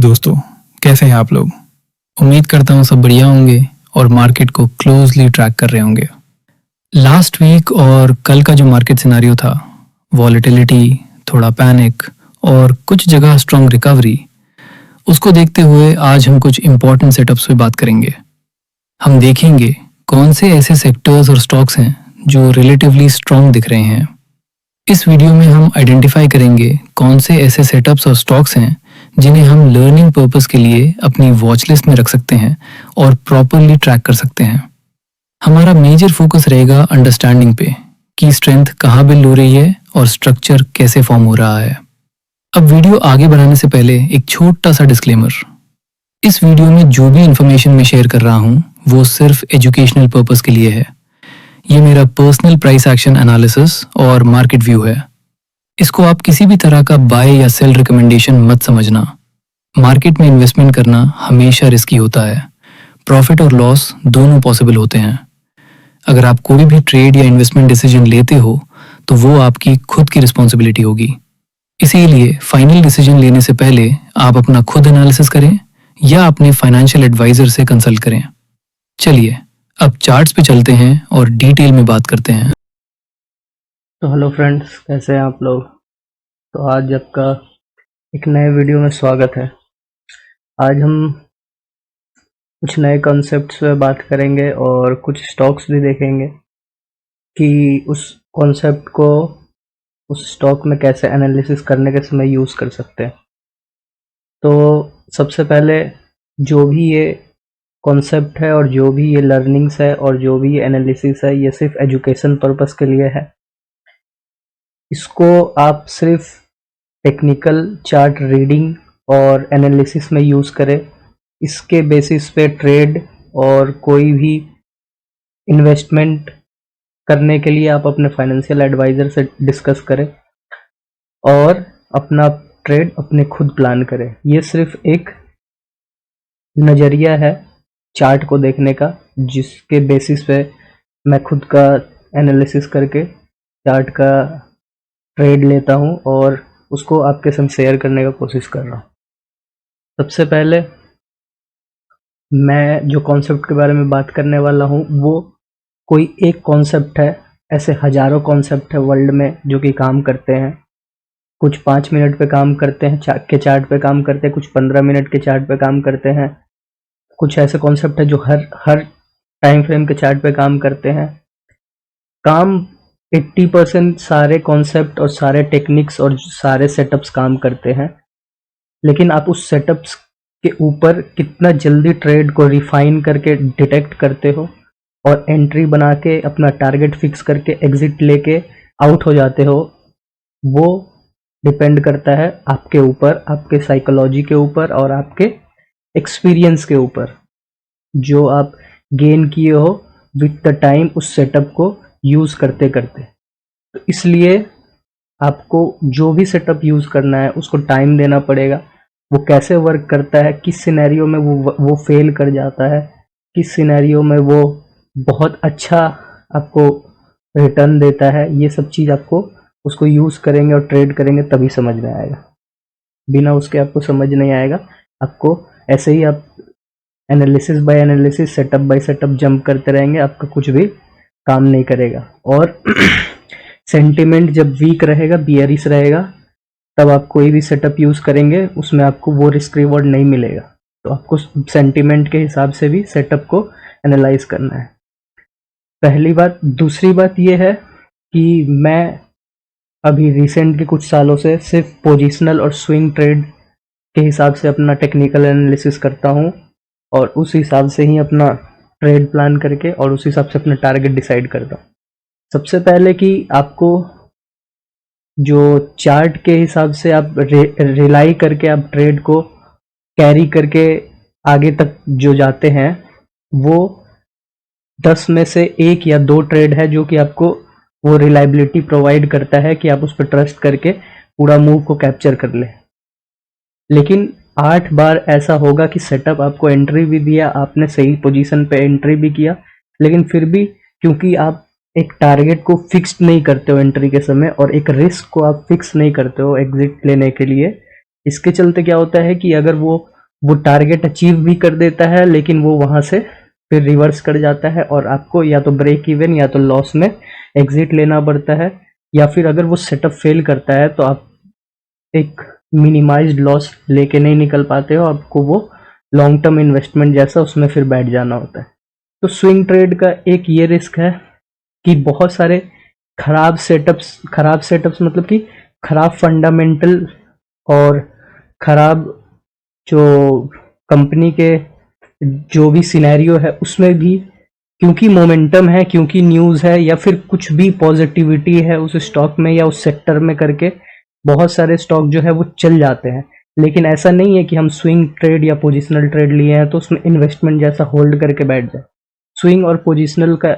दोस्तों, कैसे हैं आप लोग। उम्मीद करता हूँ सब बढ़िया होंगे और मार्केट को क्लोजली ट्रैक कर रहे होंगे। लास्ट वीक और कल का जो मार्केट सिनेरियो था, वॉलेटिलिटी, थोड़ा पैनिक और कुछ जगह स्ट्रॉन्ग रिकवरी, उसको देखते हुए आज हम कुछ इंपॉर्टेंट सेटअप्स पे बात करेंगे। हम देखेंगे कौन से ऐसे सेक्टर्स और स्टॉक्स हैं जो रिलेटिवली स्ट्रॉन्ग दिख रहे हैं। इस वीडियो में हम आइडेंटिफाई करेंगे कौन से ऐसे सेटअप्स और स्टॉक्स हैं जिन्हें हम लर्निंग पर्पस के लिए अपनी वॉच लिस्ट में रख सकते हैं और प्रॉपरली ट्रैक कर सकते हैं। हमारा मेजर फोकस रहेगा अंडरस्टैंडिंग पे कि स्ट्रेंथ कहाँ बिल्ड हो रही है और स्ट्रक्चर कैसे फॉर्म हो रहा है। अब वीडियो आगे बढ़ाने से पहले एक छोटा सा डिस्क्लेमर। इस वीडियो में जो भी इंफॉर्मेशन मैं शेयर कर रहा हूँ वो सिर्फ एजुकेशनल पर्पस के लिए है। ये मेरा पर्सनल प्राइस एक्शन एनालिसिस और मार्केट व्यू है। इसको आप किसी भी तरह का बाय या सेल रिकमेंडेशन मत समझना। मार्केट में इन्वेस्टमेंट करना हमेशा रिस्की होता है। प्रॉफिट और लॉस दोनों पॉसिबल होते हैं। अगर आप कोई भी ट्रेड या इन्वेस्टमेंट डिसीजन लेते हो तो वो आपकी खुद की रिस्पॉन्सिबिलिटी होगी। इसीलिए फाइनल डिसीजन लेने से पहले आप अपना खुद एनालिसिस करें या अपने फाइनेंशियल एडवाइजर से कंसल्ट करें। चलिए अब चार्ट्स पे चलते हैं और डिटेल में बात करते हैं। तो हेलो फ्रेंड्स, कैसे हैं आप लोग। तो आज आपका एक नए वीडियो में स्वागत है। आज हम कुछ नए कॉन्सेप्ट्स पे बात करेंगे और कुछ स्टॉक्स भी देखेंगे कि उस कॉन्सेप्ट को उस स्टॉक में कैसे एनालिसिस करने के समय यूज़ कर सकते हैं। तो सबसे पहले जो भी ये कॉन्सेप्ट है और जो भी ये लर्निंग्स है और जो भी ये एनालिसिस है, ये सिर्फ एजुकेशन पर्पस के लिए है। इसको आप सिर्फ टेक्निकल चार्ट रीडिंग और एनालिसिस में यूज़ करें। इसके बेसिस पे ट्रेड और कोई भी इन्वेस्टमेंट करने के लिए आप अपने फाइनेंशियल एडवाइज़र से डिस्कस करें और अपना ट्रेड अपने खुद प्लान करें। ये सिर्फ एक नज़रिया है चार्ट को देखने का, जिसके बेसिस पे मैं खुद का एनालिसिस करके चार्ट का ट्रेड लेता हूँ और उसको आपके संग शेयर करने का कोशिश कर रहा हूँ। सबसे पहले मैं जो कॉन्सेप्ट के बारे में बात करने वाला हूँ वो कोई एक कॉन्सेप्ट है। ऐसे हजारों कॉन्सेप्ट है वर्ल्ड में जो कि काम करते हैं। कुछ 5 मिनट पे काम करते हैं के चार्ट पे काम करते हैं, कुछ 15 मिनट के चार्ट पे काम करते हैं। कुछ ऐसे कॉन्सेप्ट है जो हर टाइम फ्रेम के चार्ट पे काम करते हैं। काम 80% सारे कॉन्सेप्ट और सारे टेक्निक्स और सारे सेटअप्स काम करते हैं, लेकिन आप उस सेटअप्स के ऊपर कितना जल्दी ट्रेड को रिफाइन करके डिटेक्ट करते हो और एंट्री बना के अपना टारगेट फिक्स करके एग्जिट लेके आउट हो जाते हो, वो डिपेंड करता है आपके ऊपर, आपके साइकोलॉजी के ऊपर और आपके एक्सपीरियंस के ऊपर जो आप गेन किए हो विद द टाइम उस सेटअप को यूज़ करते करते। तो इसलिए आपको जो भी सेटअप यूज़ करना है उसको टाइम देना पड़ेगा। वो कैसे वर्क करता है, किस सिनेरियो में वो फेल कर जाता है, किस सिनेरियो में वो बहुत अच्छा आपको रिटर्न देता है, ये सब चीज़ आपको उसको यूज़ करेंगे और ट्रेड करेंगे तभी समझ में आएगा। बिना उसके आपको समझ नहीं आएगा। आपको ऐसे ही आप analysis by analysis, setup by setup jump करते रहेंगे, आपका कुछ भी काम नहीं करेगा। और सेंटिमेंट जब वीक रहेगा, बियरिश रहेगा, तब आप कोई भी सेटअप यूज़ करेंगे उसमें आपको वो रिस्क रिवॉर्ड नहीं मिलेगा। तो आपको सेंटिमेंट के हिसाब से भी सेटअप को एनालाइज करना है, पहली बात। दूसरी बात ये है कि मैं अभी रिसेंट के कुछ सालों से सिर्फ पोजिशनल और स्विंग ट्रेड के हिसाब से अपना टेक्निकल एनालिसिस करता हूँ और उस हिसाब से ही अपना ट्रेड प्लान करके और उस हिसाब से अपना टारगेट डिसाइड करता हूँ। सबसे पहले कि आपको जो चार्ट के हिसाब से आप रिलाई करके आप ट्रेड को कैरी करके आगे तक जो जाते हैं, वो 10 में से 1 या 2 ट्रेड है जो कि आपको वो रिलायबिलिटी प्रोवाइड करता है कि आप उस पर ट्रस्ट करके पूरा मूव को कैप्चर कर ले। लेकिन 8 बार ऐसा होगा कि सेटअप आपको एंट्री भी दिया, आपने सही पोजीशन पे एंट्री भी किया, लेकिन फिर भी क्योंकि आप एक टारगेट को फिक्स नहीं करते हो एंट्री के समय और एक रिस्क को आप फिक्स नहीं करते हो एग्जिट लेने के लिए, इसके चलते क्या होता है कि अगर वो वो टारगेट अचीव भी कर देता है, लेकिन वो वहां से फिर रिवर्स कर जाता है और आपको या तो ब्रेक इवन या तो लॉस में एग्जिट लेना पड़ता है, या फिर अगर वो सेटअप फेल करता है तो आप एक मिनिमाइज्ड लॉस लेके नहीं निकल पाते हो, आपको वो लॉन्ग टर्म इन्वेस्टमेंट जैसा उसमें फिर बैठ जाना होता है। तो स्विंग ट्रेड का एक ये रिस्क है कि बहुत सारे खराब सेटअप्स मतलब कि खराब फंडामेंटल और खराब जो कंपनी के जो भी सिनेरियो है उसमें भी, क्योंकि मोमेंटम है, क्योंकि न्यूज़ है, या फिर कुछ भी पॉजिटिविटी है उस स्टॉक में या उस सेक्टर में करके बहुत सारे स्टॉक जो है वो चल जाते हैं। लेकिन ऐसा नहीं है कि हम स्विंग ट्रेड या पोजिशनल ट्रेड लिए हैं तो उसमें इन्वेस्टमेंट जैसा होल्ड करके बैठ जाए। स्विंग और पोजिशनल का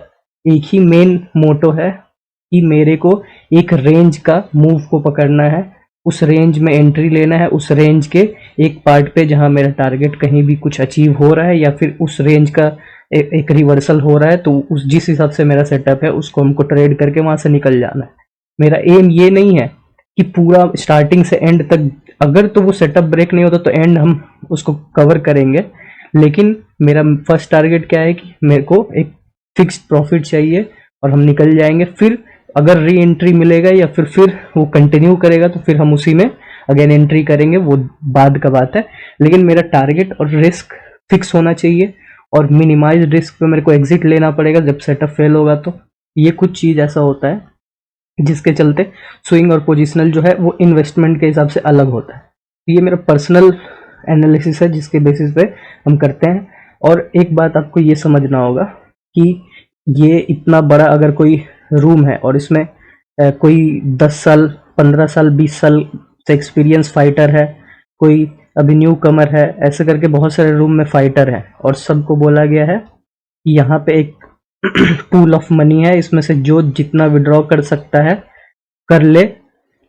एक ही मेन मोटो है कि मेरे को एक रेंज का मूव को पकड़ना है, उस रेंज में एंट्री लेना है, उस रेंज के एक पार्ट पे जहां मेरा टारगेट कहीं भी कुछ अचीव हो रहा है या फिर उस रेंज का एक रिवर्सल हो रहा है, तो उस जिस हिसाब से मेरा सेटअप है उसको हमको ट्रेड करके वहां से निकल जाना है। मेरा एम ये नहीं है कि पूरा स्टार्टिंग से एंड तक, अगर तो वो सेटअप ब्रेक नहीं होता तो एंड हम उसको कवर करेंगे, लेकिन मेरा फर्स्ट टारगेट क्या है कि मेरे को एक फिक्स्ड प्रॉफिट चाहिए और हम निकल जाएंगे। फिर अगर री एंट्री मिलेगा या फिर वो कंटिन्यू करेगा तो फिर हम उसी में अगेन एंट्री करेंगे, वो बाद का बात है। लेकिन मेरा टारगेट और रिस्क फिक्स होना चाहिए और मिनिमाइज रिस्क पे मेरे को एग्जिट लेना पड़ेगा जब सेटअप फेल होगा। तो ये कुछ चीज़ ऐसा होता है जिसके चलते स्विंग और पोजिशनल जो है वो इन्वेस्टमेंट के हिसाब से अलग होता है। ये मेरा पर्सनल एनालिसिस है जिसके बेसिस पे हम करते हैं। और एक बात आपको ये समझना होगा कि ये इतना बड़ा अगर कोई रूम है और इसमें कोई 10 साल 15 साल 20 साल से एक्सपीरियंस फाइटर है, कोई अभी न्यू कमर है, ऐसे करके बहुत सारे रूम में फाइटर है और सबको बोला गया है कि यहाँ पे एक पूल ऑफ मनी है, इसमें से जो जितना विड्रॉ कर सकता है कर ले।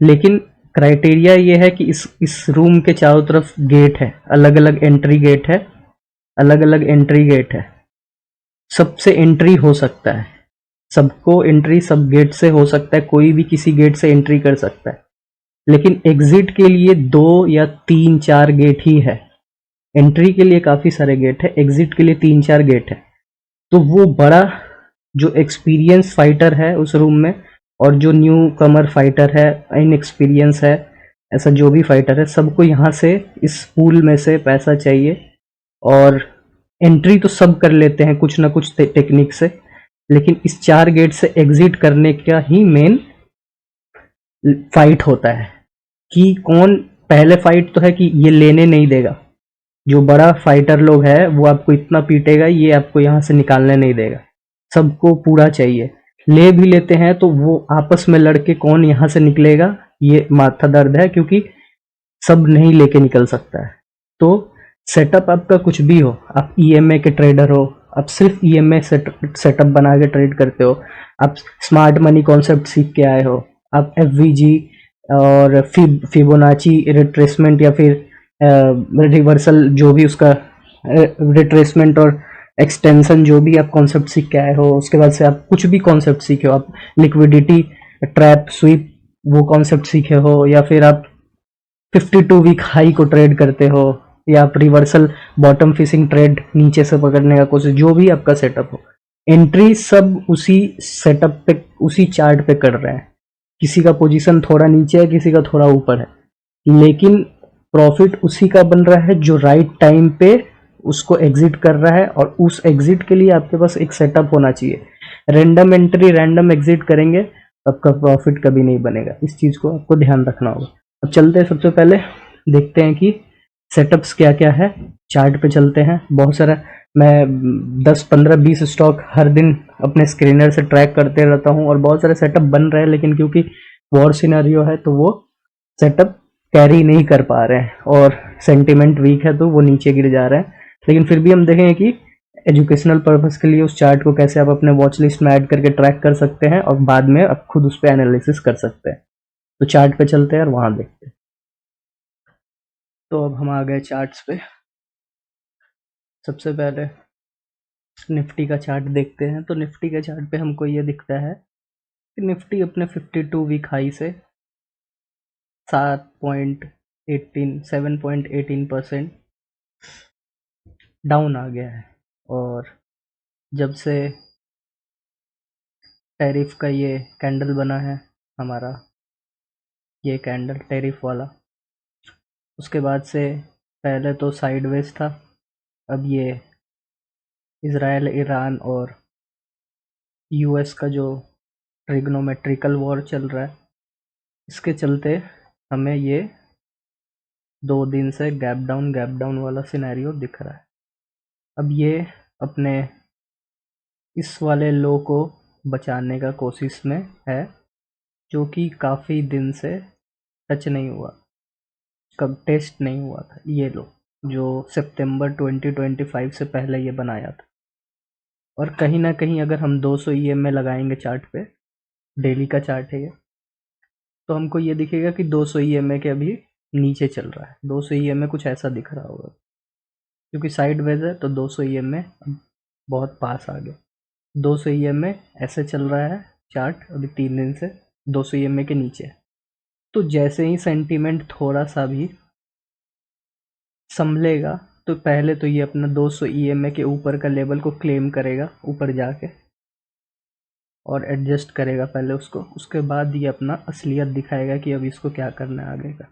लेकिन क्राइटेरिया ये है कि इस रूम के चारों तरफ गेट है, अलग अलग एंट्री गेट है, अलग अलग एंट्री गेट है, सबसे एंट्री हो सकता है, सबको एंट्री सब गेट से हो सकता है, कोई भी किसी गेट से एंट्री कर सकता है। लेकिन एग्जिट के लिए 2 या 3 4 गेट ही है। एंट्री के लिए काफ़ी सारे गेट है, एग्जिट के लिए 3 4 गेट है। तो वो बड़ा जो एक्सपीरियंस फाइटर है उस रूम में और जो न्यू कमर फाइटर है, इन एक्सपीरियंस है, ऐसा जो भी फाइटर है, सबको यहाँ से इस पूल में से पैसा चाहिए। और एंट्री तो सब कर लेते हैं कुछ ना कुछ टेक्निक से, लेकिन इस 4 गेट से एग्जिट करने का ही मेन फाइट होता है कि कौन पहले। फाइट तो है कि ये लेने नहीं देगा, जो बड़ा फाइटर लोग है वो आपको इतना पीटेगा, ये आपको यहाँ से निकालने नहीं देगा, सबको पूरा चाहिए। ले भी लेते हैं तो वो आपस में लड़के कौन यहाँ से निकलेगा, ये माथा दर्द है, क्योंकि सब नहीं लेके निकल सकता है। तो सेटअप आपका कुछ भी हो, आप ईएमए के ट्रेडर हो, आप सिर्फ ईएमए सेटअप बना के ट्रेड करते हो, आप स्मार्ट मनी कॉन्सेप्ट सीख के आए हो, आप एफवीजी और फिबोनाची रिट्रेसमेंट या फिर रिवर्सल जो भी उसका रिट्रेसमेंट और एक्सटेंशन जो भी आप कॉन्सेप्ट सीख के आए हो, उसके बाद से आप कुछ भी कॉन्सेप्ट सीखे हो, आप लिक्विडिटी ट्रैप स्वीप वो कॉन्सेप्ट सीखे हो, या फिर आप 52 वीक हाई को ट्रेड करते हो, या आप रिवर्सल बॉटम फिशिंग ट्रेड नीचे से पकड़ने का कोशिश, जो भी आपका सेटअप हो, एंट्री सब उसी सेटअप पे उसी चार्ट पे कर रहे हैं। किसी का पोजीशन थोड़ा नीचे है, किसी का थोड़ा ऊपर है, लेकिन प्रॉफिट उसी का बन रहा है जो राइट टाइम पे उसको एग्जिट कर रहा है। और उस एग्जिट के लिए आपके पास एक सेटअप होना चाहिए। रैंडम एंट्री रैंडम एग्जिट करेंगे आपका प्रॉफिट कभी नहीं बनेगा, इस चीज़ को आपको ध्यान रखना होगा। अब चलते हैं, सबसे पहले देखते हैं कि सेटअप्स क्या क्या है। चार्ट पे चलते हैं। बहुत सारा मैं 10 15 20 स्टॉक हर दिन अपने स्क्रीनर से ट्रैक करते रहता हूँ और बहुत सारे सेटअप बन रहे हैं, लेकिन क्योंकि वॉर सिनेरियो है तो वो सेटअप कैरी नहीं कर पा रहे हैं और सेंटिमेंट वीक है तो वो नीचे गिर जा रहे हैं। लेकिन फिर भी हम देखेंगे कि एजुकेशनल पर्पस के लिए उस चार्ट को कैसे आप अपने वॉच लिस्ट में ऐड करके ट्रैक कर सकते हैं और बाद में आप खुद उस पर एनालिसिस कर सकते हैं। तो चार्ट पे चलते हैं और वहां देखते हैं। तो अब हम आ गए चार्ट्स पे। सबसे पहले निफ्टी का चार्ट देखते हैं। तो निफ्टी के चार्ट पे हमको ये दिखता है कि निफ्टी अपने 52 वीक हाई से 7.18% डाउन आ गया है। और जब से टैरिफ का ये कैंडल बना है हमारा, ये कैंडल टैरिफ वाला, उसके बाद से पहले तो साइडवेज था, अब ये इज़राइल ईरान और यूएस का जो ट्रिग्नोमेट्रिकल वॉर चल रहा है, इसके चलते हमें ये 2 दिन से गैप डाउन वाला सिनेरियो दिख रहा है। अब ये अपने इस वाले लो को बचाने का कोशिश में है, जो कि काफ़ी दिन से टच नहीं हुआ, कब टेस्ट नहीं हुआ था ये लो, जो सितंबर 2025 से पहले ये बनाया था। और कहीं ना कहीं अगर हम 200 EMA लगाएंगे चार्ट पे, डेली का चार्ट है ये, तो हमको ये दिखेगा कि 200 EMA के अभी नीचे चल रहा है। 200 EMA कुछ ऐसा दिख रहा होगा, क्योंकि साइडवेज है तो 200 EMA बहुत पास आ गया। 200 EMA ऐसे चल रहा है चार्ट अभी 3 दिन से 200 EMA के नीचे। तो जैसे ही सेंटीमेंट थोड़ा सा भी संभलेगा, तो पहले तो ये अपना 200 EMA के ऊपर का लेवल को क्लेम करेगा ऊपर जाके, और एडजस्ट करेगा पहले उसको, उसके बाद ये अपना असलियत दिखाएगा कि अब इसको क्या करना है आगे का।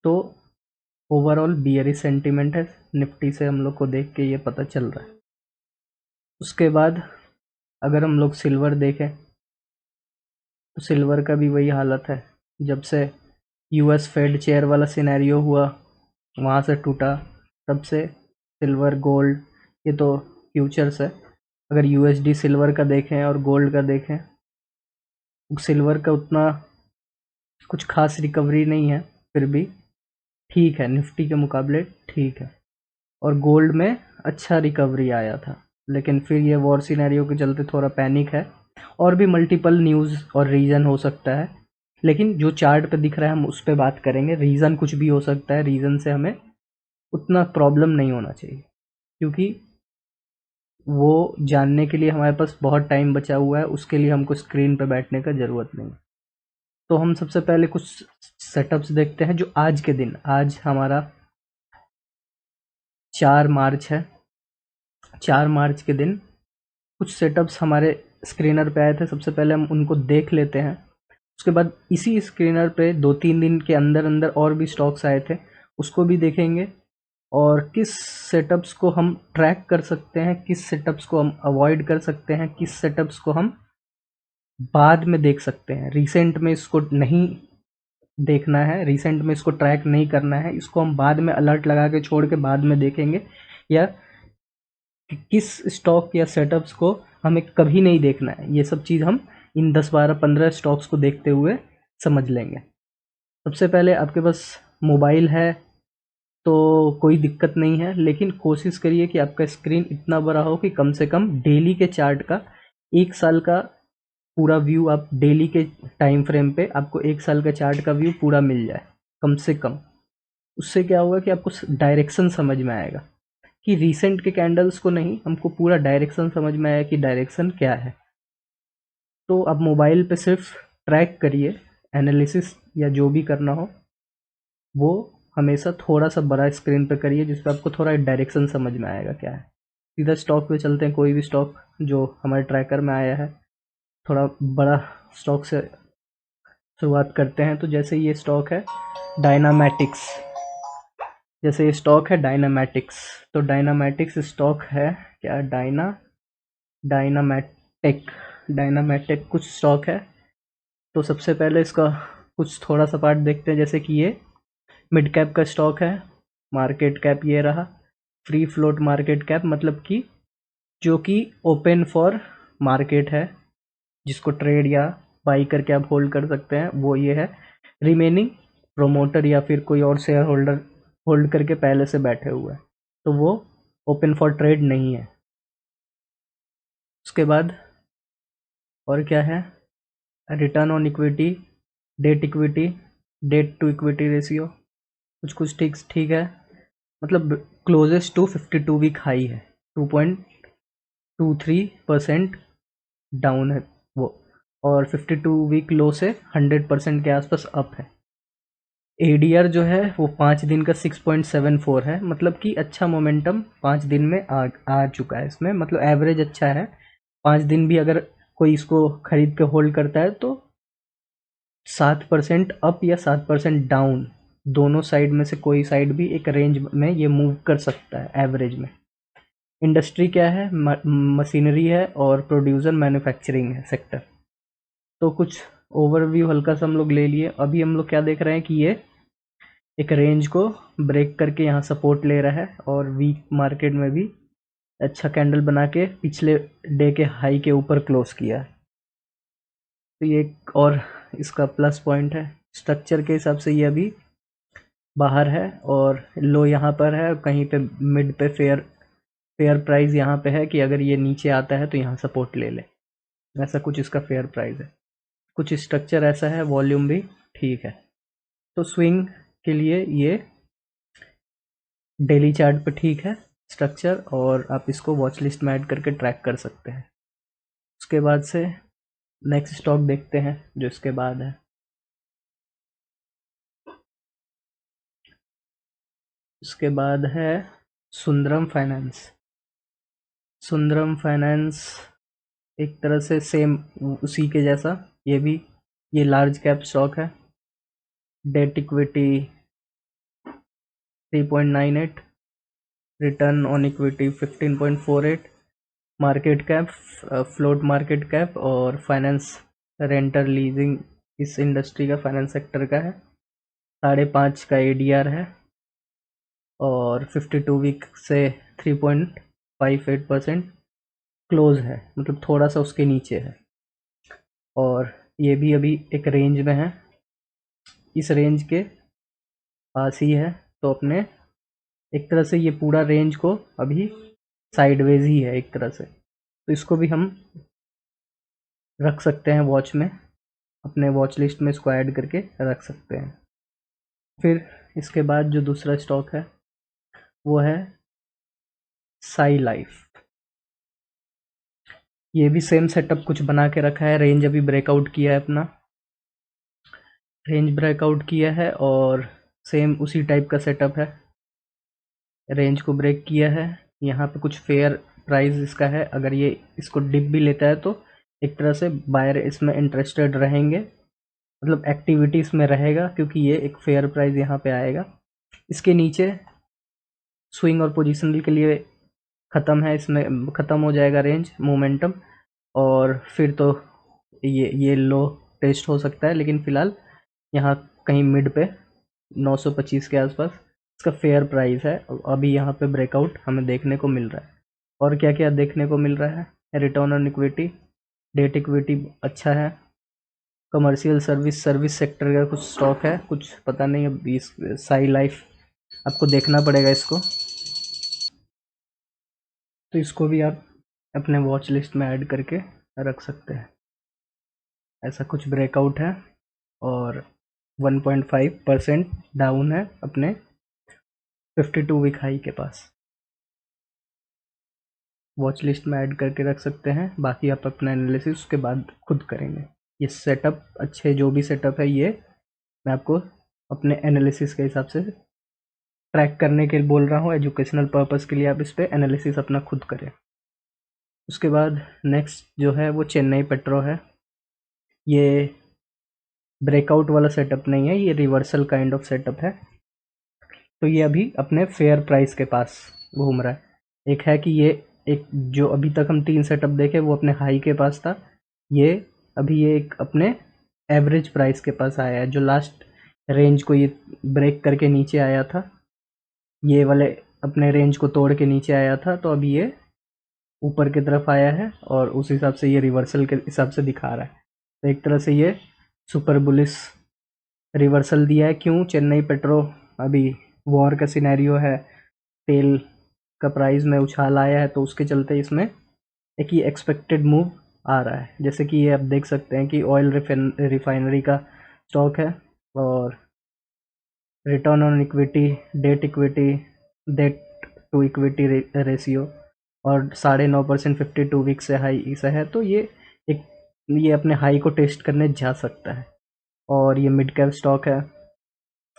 तो ओवरऑल बियरिश सेंटीमेंट है निफ्टी से, हम लोग को देख के ये पता चल रहा है। उसके बाद अगर हम लोग सिल्वर देखें, तो सिल्वर का भी वही हालत है। जब से यूएस फेड चेयर वाला सिनेरियो हुआ, वहाँ से टूटा, तब से सिल्वर गोल्ड, ये तो फ्यूचर्स है। अगर यूएसडी सिल्वर का देखें और गोल्ड का देखें, सिल्वर का उतना कुछ खास रिकवरी नहीं है, फिर भी ठीक है, निफ्टी के मुकाबले ठीक है। और गोल्ड में अच्छा रिकवरी आया था, लेकिन फिर ये वॉर सिनेरियो के चलते थोड़ा पैनिक है। और भी मल्टीपल न्यूज़ और रीज़न हो सकता है, लेकिन जो चार्ट पे दिख रहा है हम उस पर बात करेंगे। रीज़न कुछ भी हो सकता है, रीज़न से हमें उतना प्रॉब्लम नहीं होना चाहिए, क्योंकि वो जानने के लिए हमारे पास बहुत टाइम बचा हुआ है, उसके लिए हमको स्क्रीन पे बैठने का ज़रूरत नहीं। तो हम सबसे पहले कुछ सेटअप्स देखते हैं जो आज के दिन, आज हमारा 4 मार्च है, 4 मार्च के दिन कुछ सेटअप्स हमारे स्क्रीनर पे आए थे। सबसे पहले हम उनको देख लेते हैं, उसके बाद इसी स्क्रीनर पे 2-3 दिन के अंदर अंदर और भी स्टॉक्स आए थे, उसको भी देखेंगे। और किस सेटअप्स को हम ट्रैक कर सकते हैं, किस सेटअप्स को हम अवॉइड कर सकते हैं, किस सेटअप्स को हम बाद में देख सकते हैं। रिसेंट में इसको नहीं देखना है, रिसेंट में इसको ट्रैक नहीं करना है, इसको हम बाद में अलर्ट लगा के छोड़ के बाद में देखेंगे। या किस स्टॉक या सेटअप्स को हमें कभी नहीं देखना है, ये सब चीज़ हम इन 10-12-15 स्टॉक्स को देखते हुए समझ लेंगे। सबसे पहले आपके पास मोबाइल है तो कोई दिक्कत नहीं है, लेकिन कोशिश करिए कि आपका स्क्रीन इतना बड़ा हो कि कम से कम डेली के चार्ट का 1 साल का पूरा व्यू, आप डेली के टाइम फ्रेम पे आपको 1 साल का चार्ट का व्यू पूरा मिल जाए कम से कम। उससे क्या होगा कि आपको डायरेक्शन समझ में आएगा, कि रीसेंट के कैंडल्स को नहीं, हमको पूरा डायरेक्शन समझ में आया कि डायरेक्शन क्या है। तो आप मोबाइल पे सिर्फ ट्रैक करिए, एनालिसिस या जो भी करना हो वो हमेशा थोड़ा सा बड़ा स्क्रीन पे करिए, जिस पे आपको थोड़ा डायरेक्शन समझ में आएगा क्या है। सीधा स्टॉक पे चलते हैं, कोई भी स्टॉक जो हमारे ट्रैकर में आया है, थोड़ा बड़ा स्टॉक से शुरुआत करते हैं। तो जैसे ये स्टॉक है डायनामेटिक्स, जैसे ये स्टॉक है डायनामेटिक्स, तो डायनामेटिक्स स्टॉक है क्या, डायनामेटिक डायनामेटिक कुछ स्टॉक है। तो सबसे पहले इसका कुछ थोड़ा सा पार्ट देखते हैं। जैसे कि ये मिड कैप का स्टॉक है, मार्केट कैप ये रहा, फ्री फ्लोट मार्केट कैप, मतलब कि जो कि ओपन फॉर मार्केट है, जिसको ट्रेड या बाई करके आप होल्ड कर सकते हैं, वो ये है। रिमेनिंग प्रोमोटर या फिर कोई और शेयर होल्डर होल्ड करके पहले से बैठे हुए हैं, तो वो ओपन फॉर ट्रेड नहीं है। उसके बाद और क्या है, return on equity, equity debt to equity ratio, कुछ कुछ ठीक ठीक है, मतलब क्लोजेस्ट टू 52 वीक हाई है, 2.23% डाउन है वो, और 52 वीक लो से 100% के आसपास अप है। एडीआर जो है वो 5 दिन का 6.74 है, मतलब कि अच्छा मोमेंटम 5 दिन में आ चुका है इसमें, मतलब एवरेज अच्छा है। 5 दिन भी अगर कोई इसको खरीद के होल्ड करता है तो 7% अप या 7% डाउन, दोनों साइड में से कोई साइड भी एक रेंज में ये मूव कर सकता है एवरेज में। इंडस्ट्री क्या है, मशीनरी है और प्रोड्यूसर मैन्युफैक्चरिंग है सेक्टर। तो कुछ ओवरव्यू हल्का सा हम लोग ले लिए। अभी हम लोग क्या देख रहे हैं कि ये एक रेंज को ब्रेक करके यहाँ सपोर्ट ले रहा है और वीक मार्केट में भी अच्छा कैंडल बना के पिछले डे के हाई के ऊपर क्लोज किया है। तो ये एक और इसका प्लस पॉइंट है। स्ट्रक्चर के हिसाब से ये अभी बाहर है और लो यहाँ पर है, कहीं पे मिड पे फेयर प्राइस यहाँ पे है कि अगर ये नीचे आता है तो यहाँ सपोर्ट ले ले, ऐसा कुछ इसका फेयर प्राइस है। कुछ स्ट्रक्चर ऐसा है, वॉल्यूम भी ठीक है। तो स्विंग के लिए ये डेली चार्ट पे ठीक है स्ट्रक्चर, और आप इसको वॉच लिस्ट में ऐड करके ट्रैक कर सकते हैं। उसके बाद से नेक्स्ट स्टॉक देखते हैं जो इसके बाद है। उसके बाद है सुंदरम फाइनेंस। सुंदरम फाइनेंस एक तरह से सेम उसी के जैसा, ये लार्ज कैप स्टॉक है। Debt equity 3.98, return on equity 15.48, market cap float market cap और फाइनेंस रेंटल लीजिंग इस इंडस्ट्री का, फाइनेंस सेक्टर का है। 5.5 का एडीआर है और 52 वीक से 3.58% क्लोज है, मतलब थोड़ा सा उसके नीचे है। और ये भी अभी एक रेंज में है, इस रेंज के पास ही है। तो अपने एक तरह से ये पूरा रेंज को अभी साइडवेज ही है एक तरह से, तो इसको भी हम रख सकते हैं वॉच में, अपने वॉच लिस्ट में इसको ऐड करके रख सकते हैं। फिर इसके बाद जो दूसरा स्टॉक है वो है साई लाइफ। ये भी सेम सेटअप कुछ बना के रखा है, रेंज अभी ब्रेकआउट किया है अपना, रेंज ब्रेकआउट किया है और सेम उसी टाइप का सेटअप है। रेंज को ब्रेक किया है, यहाँ पे कुछ फेयर प्राइस इसका है। अगर ये इसको डिप भी लेता है तो एक तरह से बायर इसमें इंटरेस्टेड रहेंगे, मतलब एक्टिविटी इसमें रहेगा, क्योंकि ये एक फेयर प्राइस यहाँ पे आएगा। इसके नीचे स्विंग और पोजिशनल के लिए ख़त्म है, इसमें ख़त्म हो जाएगा रेंज मोमेंटम, और फिर तो ये लो टेस्ट हो सकता है। लेकिन फ़िलहाल यहाँ कहीं मिड पे 925 के आसपास इसका फेयर प्राइस है। अभी यहाँ पे ब्रेकआउट हमें देखने को मिल रहा है। और क्या क्या देखने को मिल रहा है, return on equity, debt equity अच्छा है। कमर्शियल सर्विस सेक्टर का कुछ स्टॉक है, कुछ पता नहीं, अब इस साई लाइफ आपको देखना पड़ेगा इसको। तो इसको भी आप अपने वॉच लिस्ट में ऐड करके रख सकते हैं। ऐसा कुछ ब्रेकआउट है और 1.5% डाउन है अपने 52 वीक हाई के पास। वॉच लिस्ट में ऐड करके रख सकते हैं, बाकी आप अपना एनालिसिस उसके बाद खुद करेंगे। ये सेटअप अच्छे जो भी सेटअप है ये मैं आपको अपने एनालिसिस के हिसाब से ट्रैक करने के लिए बोल रहा हूँ, एजुकेशनल पर्पस के लिए आप इस पर एनालिसिस अपना खुद करें। उसके बाद नेक्स्ट जो है वो चेन्नई पेट्रो है। ये ब्रेकआउट वाला सेटअप नहीं है, ये रिवर्सल काइंड ऑफ सेटअप है। तो ये अभी अपने फेयर प्राइस के पास घूम रहा है। एक है कि ये एक जो अभी तक हम 3 सेटअप देखे वो अपने हाई के पास था, ये अभी ये एक अपने एवरेज प्राइस के पास आया है। जो लास्ट रेंज को ये ब्रेक करके नीचे आया था, ये वाले अपने रेंज को तोड़ के नीचे आया था, तो अभी ये ऊपर की तरफ आया है और उस हिसाब से ये रिवर्सल के हिसाब से दिखा रहा है। तो एक तरह से ये सुपर बुलिश रिवर्सल दिया है। क्यों? चेन्नई पेट्रो अभी वॉर का सिनेरियो है, तेल का प्राइस में उछाल आया है, तो उसके चलते इसमें एक ये एक्सपेक्टेड मूव आ रहा है। जैसे कि ये आप देख सकते हैं कि ऑयल रिफाइनरी का स्टॉक है और return on equity, debt to equity ratio और 9.5% 52 वीक से हाई से है। तो ये अपने हाई को टेस्ट करने जा सकता है। और ये मिड कैप स्टॉक है,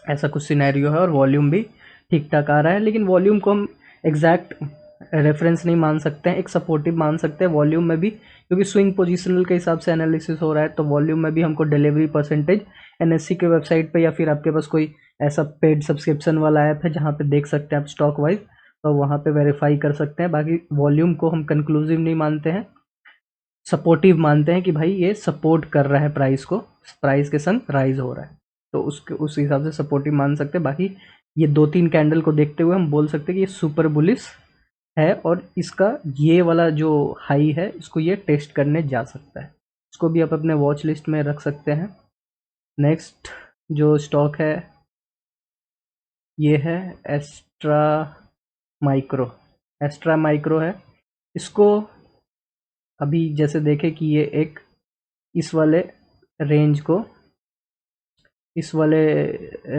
ऐसा कुछ सिनेरियो है और वॉल्यूम भी ठीक ठाक आ रहा है, लेकिन वॉल्यूम को हम एग्जैक्ट रेफरेंस नहीं मान सकते हैं, एक सपोर्टिव मान सकते हैं वॉल्यूम में भी, क्योंकि स्विंग पोजिशनल के हिसाब से एनालिसिस हो रहा है। तो वॉल्यूम में भी हमको डिलीवरी परसेंटेज एनएससी के वेबसाइट पे या फिर आपके पास कोई ऐसा पेड सब्सक्रिप्शन वाला ऐप है जहाँ पे देख सकते हैं आप स्टॉक वाइज, तो वहाँ पे वेरीफाई कर सकते हैं। बाकी वॉल्यूम को हम कंक्लूसिव नहीं मानते हैं, सपोर्टिव मानते हैं कि भाई ये सपोर्ट कर रहा है प्राइस को, प्राइस के संग राइज हो रहा है, तो उसके उस हिसाब से सपोर्टिव मान सकते हैं। बाकी ये 2-3 कैंडल को देखते हुए हम बोल सकते हैं कि ये सुपर बुलिश है और इसका ये वाला जो हाई है इसको ये टेस्ट करने जा सकता है। इसको भी आप अपने वॉच लिस्ट में रख सकते हैं। नेक्स्ट जो स्टॉक है ये है एस्ट्रा माइक्रो। एस्ट्रा माइक्रो है, इसको अभी जैसे देखें कि ये एक इस वाले रेंज को इस वाले